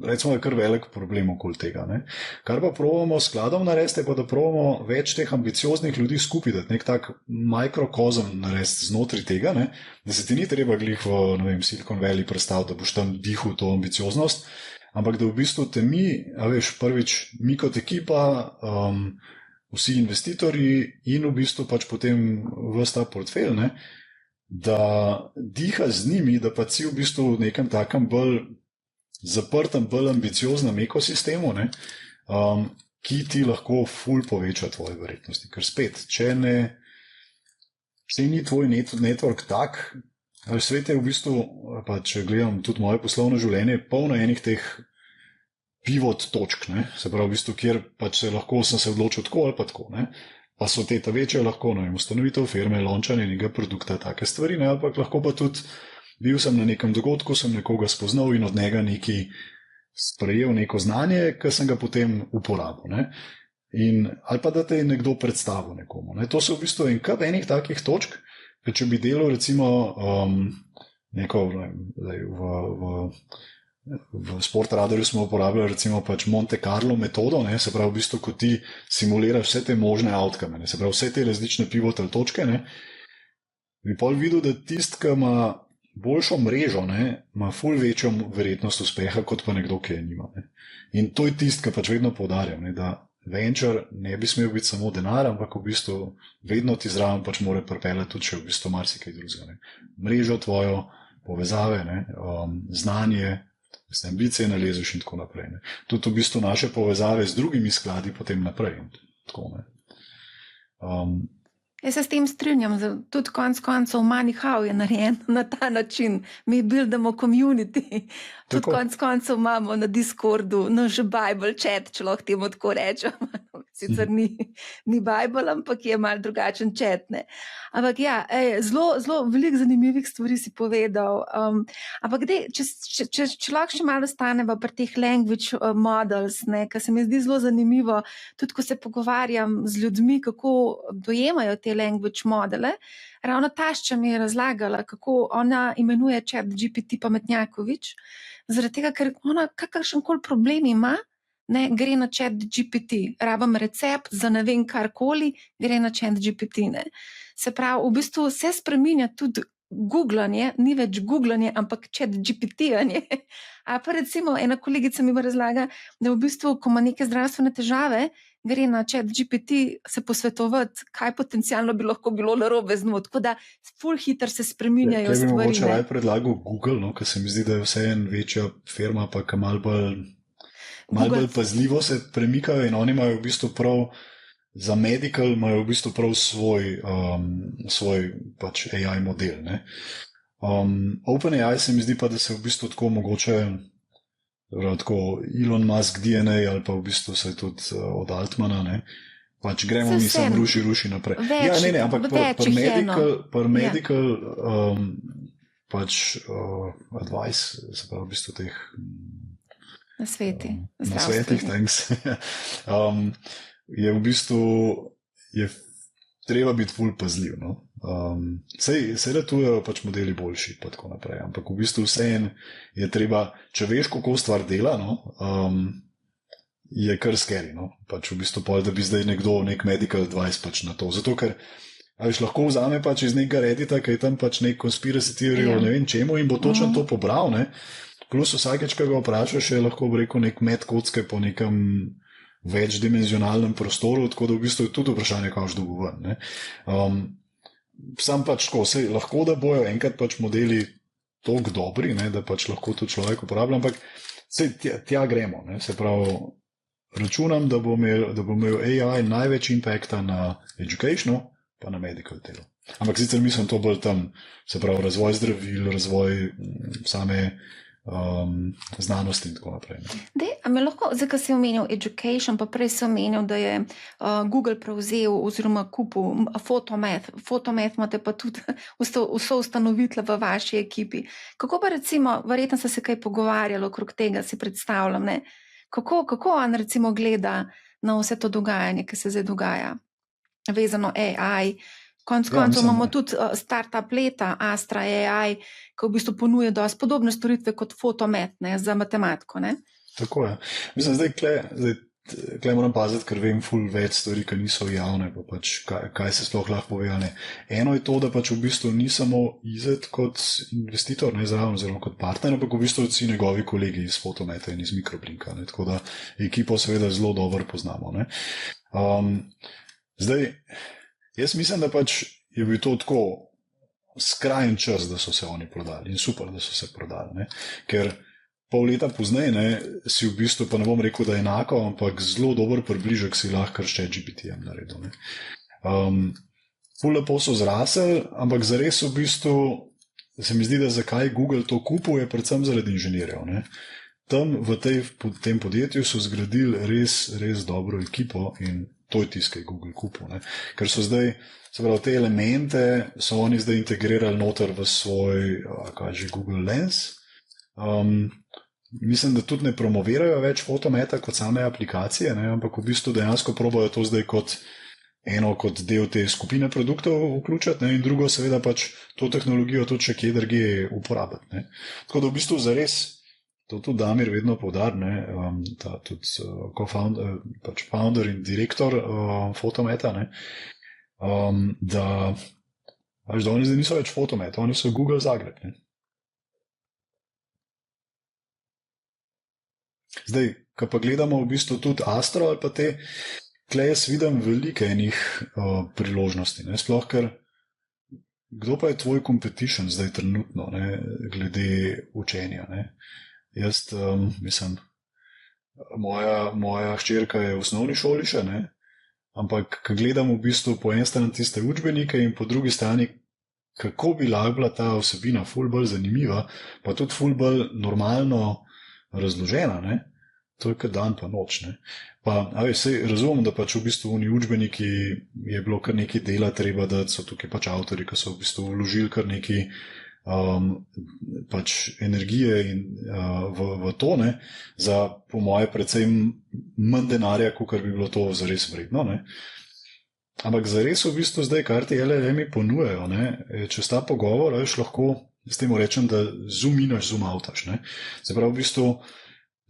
recimo, je kar velik problem okoli tega. Ne? Kar pa probamo skladom narediti, pa da probamo več teh ambicioznih ljudi skupaj, da nek tak mikrokozem narediti znotraj tega, ne? Da se ti ni treba glih v, ne vem, Silicon Valley predstaviti, da boš tam dihal to ambicioznost, ampak da v bistvu te mi, a veš, prvič, mi kot ekipa, vsi investitorji in v bistvu pač potem ves ta portfelj, ne? Da diha z njimi, da pa si v bistvu v nekem takem bolj zaprtem, bolj ambicioznem ekosistemu, ne? ki ti lahko ful poveča tvoje verjetnosti. Ker spet, če ni tvoj network tak, svet je v bistvu, pa če gledam tudi moje poslovno življenje, polno enih teh pivot točk, ne? Se pravi v bistvu, kjer pač sem se odločil tako ali pa tako, ne? Pa so te ta večje lahko, no, ustanovitev firme, launchanje nekega produkta, take stvari, ne? Ampak lahko pa tudi bil sem na nekem dogodku, sem nekoga spoznal in od njega neki sprejel neko znanje, ki sem ga potem uporabil, ne? Ali pa da te je nekdo predstavil nekomu, ne? To so v bistvu enih takih točk, ker če bi delal recimo v Sportradarju smo uporabljali recimo pač Monte Carlo metodo, ne? Se pravi v bistvu, ko ti simuliraš vse te možne outcome, se pravi vse te različne pivotal točke, ne? Bi pol videl, da tist, ki ima boljšo mrežo, ne, ima ful večjo verjetnost uspeha, kot pa nekdo, ki je nima. Ne. In to je tist, ki pač vedno poudarjam, ne, da venture ne bi smel biti samo denar, ampak v bistvu vedno ti zraven pač mora pripeljati tudi še v bistvu marsikaj drugega. Mrežo tvojo, povezave, ne, znanje, ambicije nalezeš in tako naprej. Ne. Tudi v bistvu naše povezave z drugimi skladi potem naprej. Tako, ne. Jaz se s tem strinjam, tudi konec koncev MoneyHow je narejen na ta način. Mi buildamo community. Tudi konec koncev imamo na Discordu naš Bible chat, če lahko temu tako rečem. Sicer ni Bible, ampak je malo drugačen chat. Ne? Ampak ja, zelo veliko zanimivih stvari si povedal. Ampak če lahko še malo ostaneva pri teh language models, ker se mi zdi zelo zanimivo, tudi ko se pogovarjam z ljudmi, kako dojemajo te language modele. Ravno tašča mi je razlagala, kako ona imenuje ChatGPT pametnjakovič, zaradi tega, ker ona kakršenkoli problem ima, ne, gre na ChatGPT. Rabam recept za ne vem karkoli, gre na ChatGPT. Se pravi, v bistvu se spreminja tudi googlanje, ni več googlanje, ampak ChatGPT-anje. A pa recimo ena kolegica mi razlaga, da v bistvu, ko ima neke zdravstvene težave, gre na ChatGPT se posvetovati, kaj potencialno bi lahko bilo narobe z njo. Tako da ful hitro se spreminjajo stvari. Kaj bi mogoče raje predlagal Google, no, ker se mi zdi, da je vseeno večja firma, pa malo bolj pazljivo se premikajo in oni imajo v bistvu prav za medical, imajo v bistvu prav svoj pač AI model. Ne. OpenAI se mi zdi pa, da se v bistvu tako mogoče tako Elon Musk DNA ali pa v bistvu se tudi od Altmana, ne, pač gremo mi sem ruši naprej. Ampak per medical pač advice, se pravi v bistvu teh nasvetih, thanks. Je v bistvu treba biti ful pazljiv, no. Sej letujejo pač modeli boljši pa tako naprej, ampak v bistvu vseeno je treba, če veš, kako stvar dela, no, je kar scary, no, pač v bistvu da bi zdaj nek medical advice pač na to, zato ker lahko vzame pač iz nekega Reddita, ki je tam pač nek conspiracy theory o ne vem čemu in bo točno to pobral, ne, plus vsakeč, ki ga vprašaš, je lahko rekel nek met kocke po nekem večdimenzionalnem prostoru, tako da v bistvu je tudi vprašanje, kaj boš dobil ven, ne. Sam pač tako, lahko da bojo enkrat pač modeli toliko dobri, ne, da pač lahko to človek uporablja, ampak tja gremo, ne, se pravi, računam, da bo imel AI največ impacta na educational, pa na medical delu. Ampak sicer mislim to bolj tam, se pravi, razvoj zdravil, razvoj same znanosti in tako naprej. A me lahko, zdaj, ko si omenil education, pa prej si omenil, da je Google prevzel oziroma kupil Photomath. Photomath imate pa tudi vso ustanovitla v vaši ekipi. Kako pa recimo, verjetno ste se kaj pogovarjali okrog tega, si predstavljam, ne? Kako on recimo gleda na vse to dogajanje, ki se zdaj dogaja? Vezano AI, konec koncev imamo tudi startup leta, Astra AI, ki v bistvu ponuje dosti podobne storitve kot Photomath, ne, za matematiko, ne? Tako je. Mislim, zdaj kle moram paziti, ker vem ful več stvari, ki niso javne, pa pač kaj se sploh lahko pove. Eno je to, da pač v bistvu ni samo Izet kot investitor, ne zraven, oziroma kot partner, ampak v bistvu vsi njegovi kolegi iz Photomatha in iz Microblinka, ne, tako da ekipo seveda zelo dobro poznamo, ne. Zdaj, jaz mislim, da pač je bil to tako skrajen čas, da so se oni prodali in super, da so se prodali, ne? Ker pol leta pozneje, ne, si v bistvu, pa ne bom rekel, da je enako, ampak zelo dober približek si lahko kar s ChatGPT-jem naredil. Ne. Ful lepo so zrasli, ampak zares v bistvu se mi zdi, da zakaj Google to kupuje, predvsem zaradi inženirjev. Ne. Tam v tem podjetju so zgradili res dobro ekipo in to je tisto, kaj je Google kupil. Ne. Ker so zdaj, se pravi, te elemente so oni zdaj integrirali noter v svoj, Google Lens. Mislim, da tudi ne promovirajo več Photometa kot same aplikacije, ne, ampak v bistvu dejansko probajo to zdaj kot del te skupine produktov vključiti, ne, in drugo seveda pač to tehnologijo tudi še kje drugje uporabiti. Ne. Tako da v bistvu zares, to tudi Damir vedno poudari, ta tudi pač founder in direktor Photometa, ne, da oni zdaj niso več Photomet, oni so Google Zagreb. Ne. Zdaj, ko pa gledamo v bistvu tudi Astro ali pa te, tukaj jaz vidim velike enih priložnosti, ne? Sploh ker kdo pa je tvoj competition zdaj trenutno, ne? Glede učenja. Ne? Jaz mislim, moja hčerka je v osnovni šoli še, ne? Ampak ko gledam v bistvu po eni strani tiste učbenike in po drugi strani, kako bi lahko bila ta vsebina ful bolj zanimiva, pa tudi ful bolj normalno razložena, ne? To je kot dan pa noč. Ne? Pa, razumem, da pač v bistvu v učbeniki je bilo kar nekaj dela treba, da so tukaj pač avtori, ki so v bistvu vložili kar nekaj pač energije in, v to, ne? Za po moje predvsem manj denarja, kakor bi bilo to zares vredno. Ne? Ampak zares v bistvu zdaj, kar ti LLM-i ponujajo, ne? Čez ta pogovor, lahko s tem rečem, da zoom inaš, zoom outaš. Se pravi, v bistvu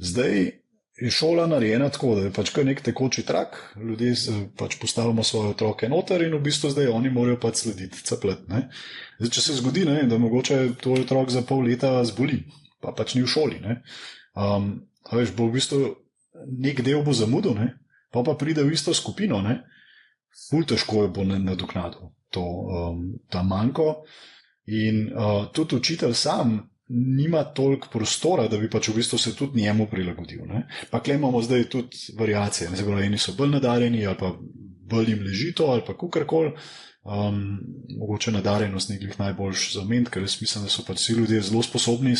zdaj je šola narejena tako, da je pač kar nek tekoči trak, ljudje pač postavimo svoje otroke noter in v bistvu zdaj oni morajo pač slediti, ceplet. Ne? Zdaj, če se zgodi, ne, da mogoče tvoj otrok za pol leta zboli, pa pač ni v šoli, ne? Bo v bistvu nek del bo zamudil, ne? Pa pride v isto skupino, ne? Ful težko bo nadoknadil ta manko in tudi učitelj sam nima toliko prostora, da bi pač v bistvu se tudi njemu prilagodil. Ne? Pa kle imamo zdaj tudi variacije. Eni so bolj nadarjeni ali pa bolj jim leži to ali pa kukorkoli. Mogoče nadarjenost ni glih najboljš za omeniti, ker jaz mislim, da so pač vsi ljudje zelo sposobni,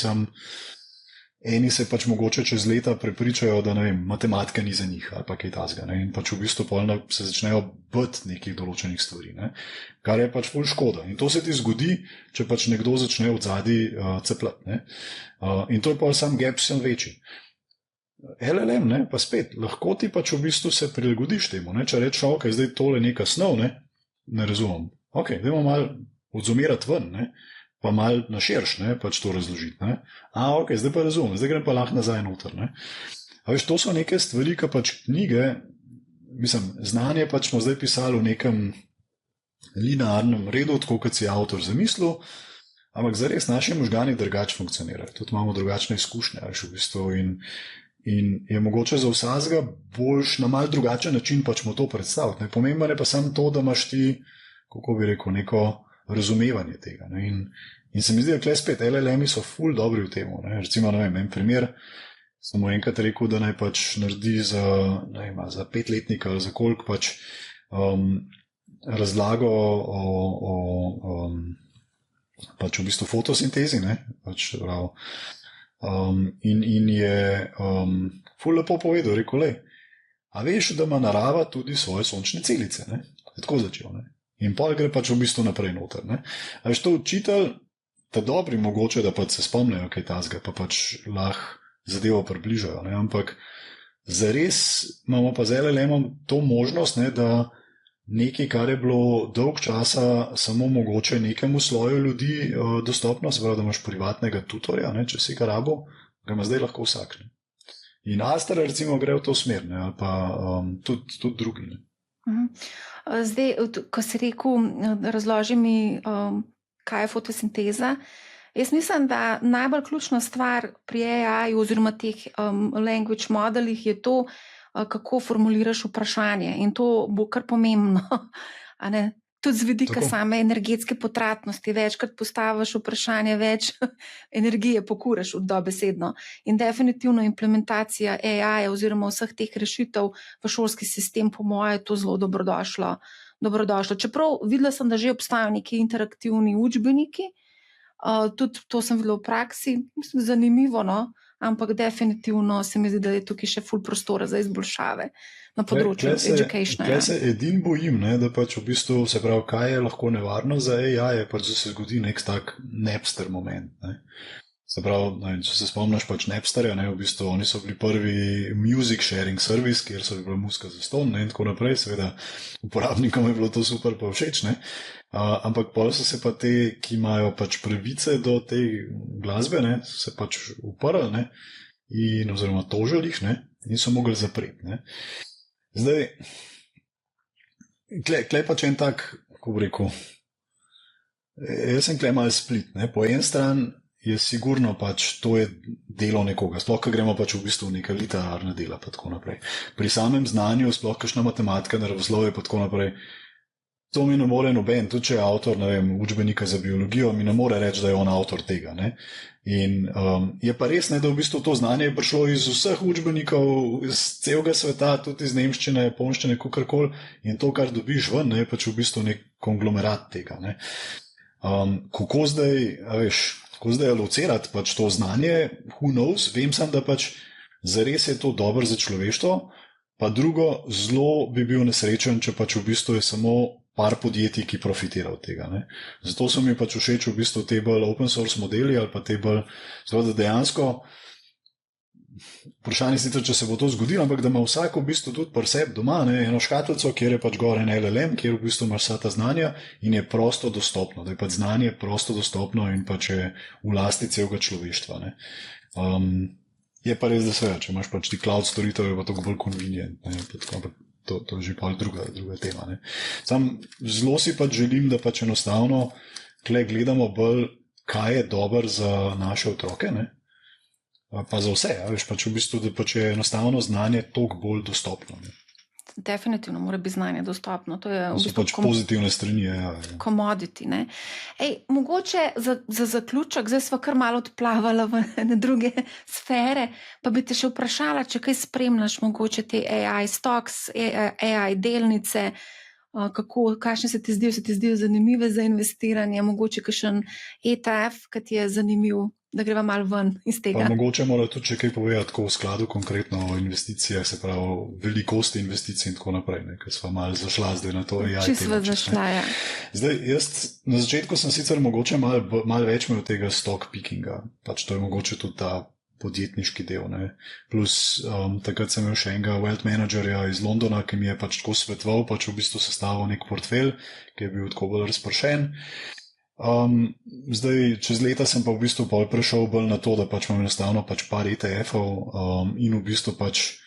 eni se pač mogoče čez leta prepričajo, da ne vem, matematika ni za njih ali pa kaj tasga. In pač v bistvu se začnejo bati nekih določenih stvari, ne? Kar je pač ful škoda. In to se ti zgodi, če pač nekdo začne od zadaj ceplati. Ne? In to je pa sam gap sem večji. LLM, ne, pa spet, lahko ti pač v bistvu se prilagodiš temu. Ne? Če rečeš, ok, zdaj tole neka snov, ne razumem. Ok, dajmo malo odzumirati ven, ne? Pa malo naširš, ne, pač to razložiti. Ne? Ok, zdaj pa razumem, zdaj grem pa lahko nazaj noter. Ne? A veš, to so neke stvari, ki pač knjige, mislim, znanje pač smo zdaj pisali v nekem linearnem redu, tako kot si avtor zamislil, ampak zares naši možgani drugače funkcionirajo. Tudi imamo drugačne izkušnje, veš, v bistvu, in je mogoče za vsakega boljš na mal drugačen način pač mu to predstaviti. Ne? Pomembno je pa samo to, da imaš ti, kako bi rekel, neko razumevanje tega. Ne? In se mi zdi, da kle spet LLM-i so ful dobri v tem. Recimo, ne vem, en primer, sem mu enkrat rekel, da naj pač naredi za 5-letnika ali za koliko pač razlago o pač v bistvu fotosintezi, ne? Pač prav. In je ful lepo povedal, rekel, a veš, da ima narava tudi svoje sončne celice, ne? Je tako začel, ne? In pol gre pač v bistvu naprej noter. Ne? A veš, to učitelj, ta dobri mogoče, da pač se spomnejo kaj tasga, pa pač lahko zadevo približajo. Ne? Ampak zares imamo pa z LLM-om to možnost, ne, da nekaj, kar je bilo dolg časa samo mogoče nekemu sloju ljudi dostopno, se pravi, da imaš privatnega tutorja, ne, če si ga rabo, ga ima zdaj lahko vsak. Ne? In Astra recimo gre v to smer, ne, ali pa tudi drugi. Ne? Zdaj, ko si rekel, razloži mi, kaj je fotosinteza. Jaz mislim, da najbolj ključna stvar pri AI oziroma teh language modelih je to, kako formuliraš vprašanje. In to bo kar pomembno. Tudi z vidika Tako. same energetske potratnosti, večkrat postaviš vprašanje, več energije pokuraš dobesedno. In definitivno implementacija AI oziroma vseh teh rešitev v šolski sistem, po moje, je to zelo dobrodošlo. Čeprav videla sem, da že obstajajo neki interaktivni učbeniki, tudi to sem videla v praksi, mislim, zanimivo, no? Ampak definitivno se mi zdi, da je tukaj še ful prostora za izboljšave na področju educationa. Tukaj se edin bojim, ne, da pač v bistvu se pravi, kaj je lahko nevarno za AI, je pač, da se zgodi nek tak Napster moment. Ne. Se pravi, ne, če se spomniš pač Napsterja, ne, v bistvu oni so bili prvi music sharing service, kjer so bila muzika zastonj, ne, in tako naprej, seveda uporabnikom je bilo to super pa všeč, ne. Ampak pol so se pa te, ki imajo pač pravice do te glasbe, ne, so se pač uprli, ne, in oziroma tožili jih, ne, in so mogli zapreti, ne. Zdaj, klej pač en tak, kako bi rekel, jaz sem klej malo split, ne, po en stran je sigurno pač to je delo nekoga, sploh, ko gremo pač v bistvu neka literarna dela pa tako naprej. Pri samem znanju, sploh kakšna matematika, naravoslovje pa tako naprej, to mi ne more noben, tudi če je avtor, ne vem, učbenika za biologijo, mi ne more reči, da je on avtor tega, ne. In je pa res, ne, da v bistvu to znanje je prišlo iz vseh učbenikov, iz celega sveta, tudi iz nemščine, japonščine, kakorkoli, in to, kar dobiš ven, ne, je pač v bistvu nek konglomerat tega, ne. Kako zdaj alocirati pač to znanje, who knows, vem sam, da pač zares je to dobro za človeštvo, pa drugo, zelo bi bil nesrečen, če pač v bistvu je samo par podjetij, ki profitira od tega, ne. Zato so mi pač všeč v bistvu te bolj open source modeli ali pa te bolj, da dejansko vprašanje sicer, če se bo to zgodilo, ampak da ima vsak v bistvu tudi pri sebi doma, ne, eno škatlico, kjer je pač gor en LLM, kjer v bistvu imaš vsa ta znanja in je prosto dostopno, da je pač znanje prosto dostopno in pač je v lasti celega človeštva, ne. Je pa res, da sve, če imaš pač ti cloud storitev, je pa to bolj convenient, ne, ampak to je že pa druga tema, ne. Sam zelo si pač želim, da pač enostavno tle gledamo bolj, kaj je dobro za naše otroke, ne, pa za vse, veš, pač v bistvu, da pač je enostavno znanje toliko bolj dostopno, ne. Definitivno mora biti znanje dostopno. To je v So bistvu pač pozitivne strani, ja. commodity, ne. Mogoče za zaključek, zdaj sva kar malo odplavala v druge sfere, pa bi te še vprašala, če kaj spremljaš mogoče te AI stocks, AI delnice, kakšne se ti zdijo zanimive za investiranje, mogoče kakšen ETF, ki ti je zanimiv, da greva malo ven iz tega. Pa mogoče mora tudi še kaj povedati tako v skladu konkretno o investicijah, se pravi velikosti investicij in tako naprej, ne, ker sva malo zašla zdaj na to AI. Čisto sva zašla, ja. Zdaj, jaz na začetku sem sicer mogoče malo več imel tega stock pickinga, pač to je mogoče tudi ta podjetniški del, ne. Plus takrat sem imel še enega wealth managerja iz Londona, ki mi je pač tako svetoval, pač v bistvu sestavil nek portfelj, ki je bil tako bolj razpršen. Zdaj, čez leta sem pa v bistvu prešel bolj na to, da pač imam enostavno pač par ETF-ov in v bistvu pač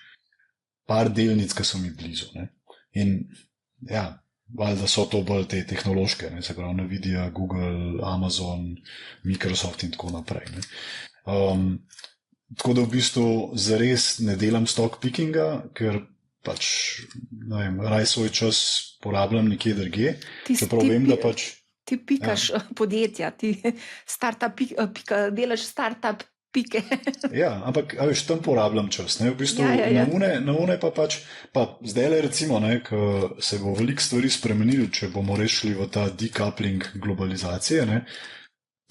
par delnic, ki so mi blizu, ne. In ja, valjda so to bolj te tehnološke, ne, se pravi Nvidia, Google, Amazon, Microsoft in tako naprej, ne. Tako da v bistvu zares ne delam stock pickinga, ker pač, ne vem, raj svoj čas porabljam nekje drugje, čeprav vem, da pač ti pikaš podjetja, ti delaš startup pike. Ja, ampak veš, tam porabljam čas, ne, v bistvu na une pa pač, pa zdaj recimo, ne, ko se bo veliko stvari spremenilo, če bomo rešili v ta decoupling globalizacije, ne,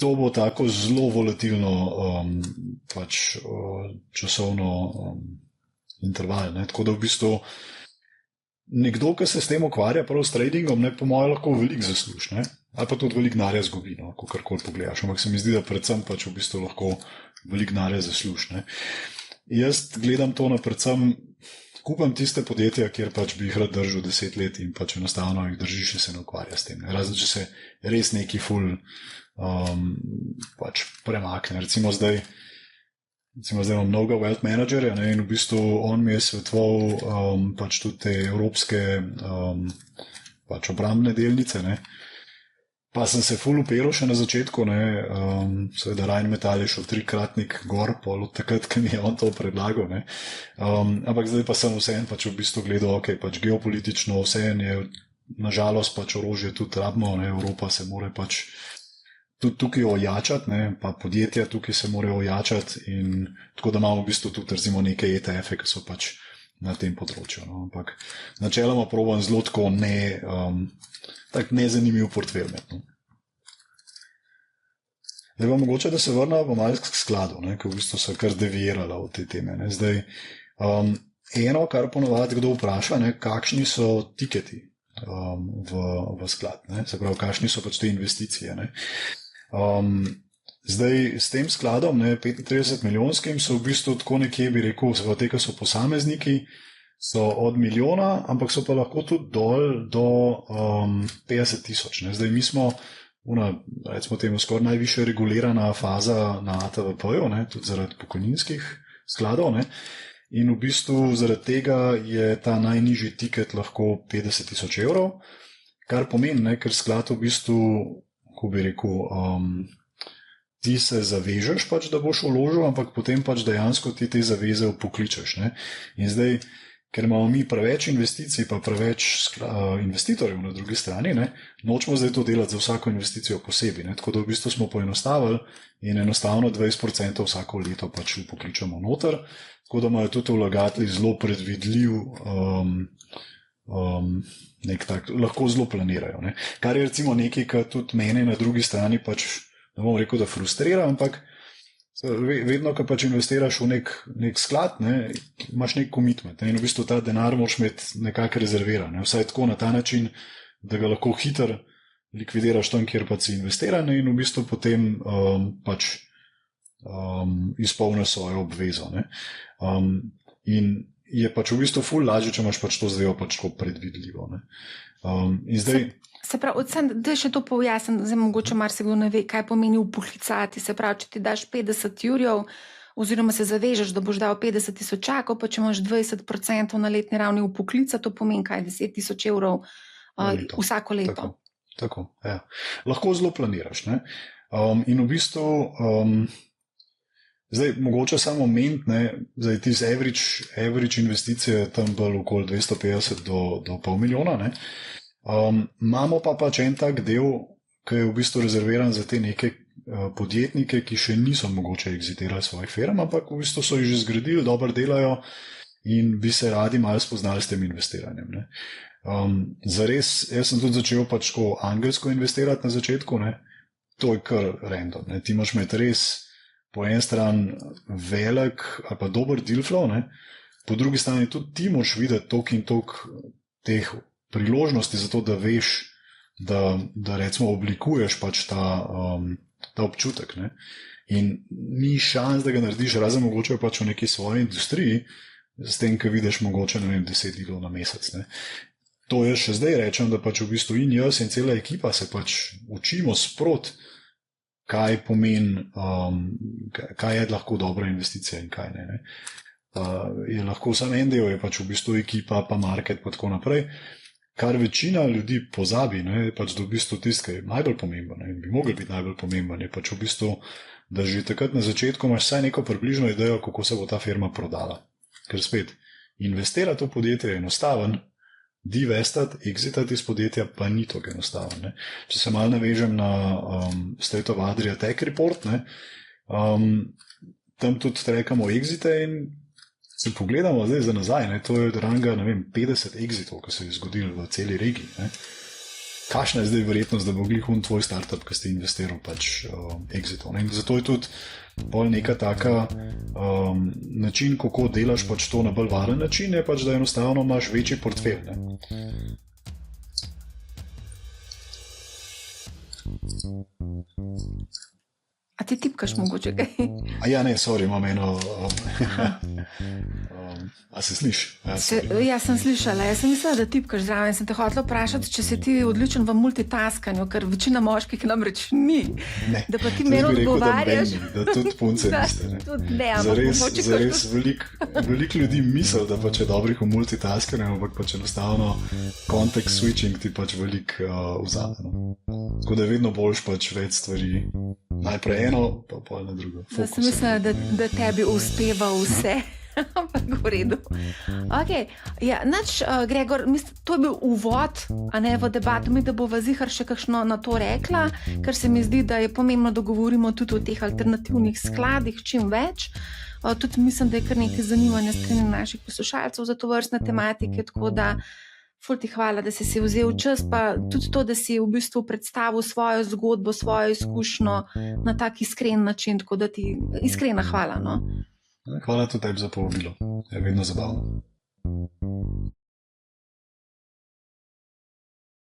to bo tako zelo volatilno pač časovno interval, ne, tako da v bistvu nekdo, ki se s tem ukvarja prav s tradingom, ne, po mojem lahko veliko zasluži, ne, ali pa tudi veliko denarja izgubi, no, kakorkoli pogledaš, ampak se mi zdi, da predvsem pač v bistvu lahko veliko denarja zasluži, ne. Jaz gledam to na predvsem, kupam tiste podjetja, kjer pač bi jih rad držal 10 let in pač enostavno jih držiš in se ne ukvarja s tem, ne. Razen, če se res neki ful pač premakne. Recimo zdaj imam mnogo wealth managerja, ne, in v bistvu on mi je svetoval pač tudi te evropske pač obrambne delnice, ne. Pa sem se ful upiral še na začetku, ne, seveda Rheinmetall je šel 3-kratnik gor, pol od takrat, ki mi je on to predlagal, ne. Ampak zdaj pa sem vseeno pač v bistvu gledal, ok, pač geopolitično vseeno je nažalost pač orožje tudi rabimo, ne, Evropa se mora pač tudi tukaj ojačati, ne, pa podjetja tukaj se morajo ojačati in tako da imamo v bistvu tudi recimo neke ETF-e, ki so pač na tem področju. No. Ampak načeloma probam zelo tako tak nezanimiv portfelj imeti. No. Zdaj pa mogoče, da se vrnemo malo k skladu, ne, ki v bistvu so kar deviirala od te teme. Ne. Zdaj, eno, kar ponovadi kdo vpraša, ne, kakšni so tiketi v sklad, ne. Se pravi, kakšni so pač te investicije. Ne. Zdaj, s tem skladom, ne, 35 milijonskim, so v bistvu tako nekje, bi rekel, se pravi, te, ki so posamezniki, so od milijona, ampak so pa lahko tudi dol do 50 tisoč. Zdaj, mi smo recimo temu skoraj najviše regulirana faza na ATVP-ju, tudi zaradi pokojninskih skladov, ne, in v bistvu zaradi tega je ta najnižji tiket lahko 50 tisoč evrov, kar pomeni, ne, ker sklad v bistvu, ko bi rekel, ti se zavežeš pač, da boš vložil, ampak potem pač dejansko ti te zaveze upokličeš. Ne. In zdaj, ker imamo mi preveč investicij, pa preveč investitorjev na drugi strani, ne, nočemo zdaj to delati za vsako investicijo posebej. Ne, tako da v bistvu smo poenostavili in enostavno 20% vsako leto pač upokličamo noter, tako da imajo tudi vlagatelji zelo predvidljiv, nek tak, lahko zelo planirajo. Ne. Kar je recimo nekaj, kar tudi mene na drugi strani pač, ne bom rekel, da frustrira, ampak vedno, ko pač investiraš v nek sklad, ne, imaš nek commitment, ne, in v bistvu ta denar moraš imeti nekako rezerviran, ne, vsaj tako na ta način, da ga lahko hitro likvidiraš tam, kjer pač si investiran, in v bistvu potem pač izpolniš svojo obvezo. Ne. In je pač v bistvu ful lažje, če imaš pač to zdaj pač tako predvidljivo. Ne. In zdaj... Se pravi, da še to pojasnim, zdaj mogoče marsikdo ne ve, kaj pomeni upoklicati. Se pravi, če ti daš 50 jurjev, oziroma se zavežeš, da boš dal 50 tisočakov, pa če imaš 20% na letni ravni upoklica, to pomeni kaj, 10 tisoč evrov vsako leto. Tako, ja. Lahko zelo planiraš. Ne? In v bistvu, zdaj mogoče samo omeniti, ne, zdaj ti z average investicije tam bolj okoli 250 do pol milijona, ne. Imamo pa pač en tak del, ki je v bistvu rezerviran za te neke podjetnike, ki še niso mogoče exitirali svojih firm, ampak v bistvu so jih že zgradili, dobro delajo in bi se radi malo spoznali s tem investiranjem. Ne. Zares, jaz sem tudi začel pač ko angelsko investirati na začetku, ne. To je kar random. Ne. Ti imaš med res po eni strani velik ali pa dober deal flow, ne. Po drugi strani tudi ti moraš videti toliko in toliko teh priložnosti za to, da veš, da recimo oblikuješ pač ta občutek. Ne? In ni šans, da ga narediš, razen mogoče pač v neki svoji industriji, s tem, ki vidiš mogoče, ne vem, 10 delov na mesec. Ne? To jaz še zdaj rečem, da pač v bistvu in jaz in cela ekipa se pač učimo sprot, kaj pomeni, kaj je lahko dobra investicija in kaj ne. Ne? Je lahko samo en del, je pač v bistvu ekipa, pa market, pa tako naprej. Kar večina ljudi pozabi, ne, je pač, da v bistvu tisto, kar je najbolj pomembno in bi mogel biti najbolj pomemben, je pač v bistvu, da že takrat na začetku imaš vsaj neko približno idejo, kako se bo ta firma prodala. Ker spet, investirati v podjetje je enostaven, divestati, exitati iz podjetja pa ni tako enostaven. Ne. Če se malo navežem na State of Adria Tech Report, ne, tam tudi trekamo exite in se pogledamo zdaj za nazaj, ne, to je od ranga, ne vem, 50 exitov, ki se je zgodilo v celi regiji. Ne. Kakšna je zdaj verjetnost, da bo glih tvoj startup, ki ste investiral pač exitov. Ne. In zato je tudi bolj neka taka način, kako delaš pač to na bolj varen način, je pač, da enostavno imaš večji portfelj. Ne. A ti tipkaš mogoče kaj? Ja, ne, sorry, imam eno... A se sliši? Ja, sem slišala. Jaz sem mislila, da tipkaš zraven. Sem te hotela vprašati, če si ti odličen v multitaskanju, ker večina moških namreč ni. Ne, da pa ti meni odgovarjaš. Da tudi punce niste. Ne. Tudi ne, ampak zares veliko ljudi misli, da pač je dobrih v multitaskanju, ampak pač enostavno context switching ti pač veliko vzame. No. Tako da je vedno boljš pač več stvari. Najprej eno, pa pol na drugo. Jaz sem mislila, da tebi uspeva vse. Ampak v redu. Okay. Ja, Gregor, to je bil uvod v debato, mi da bova zihar še kakšno na to rekla, ker se mi zdi, da je pomembno, da govorimo tudi o teh alternativnih skladih čim več. Tudi mislim, da je kar nekaj zanimanja strani naših poslušalcev za to vrstne tematike, tako da ful ti hvala, da si vzel čas, pa tudi to, da si v bistvu predstavil svojo zgodbo, svojo izkušnjo na tak iskren način, tako da ti iskrena hvala. No? Hvala tudi tebi za povabilo, je vedno zabavno.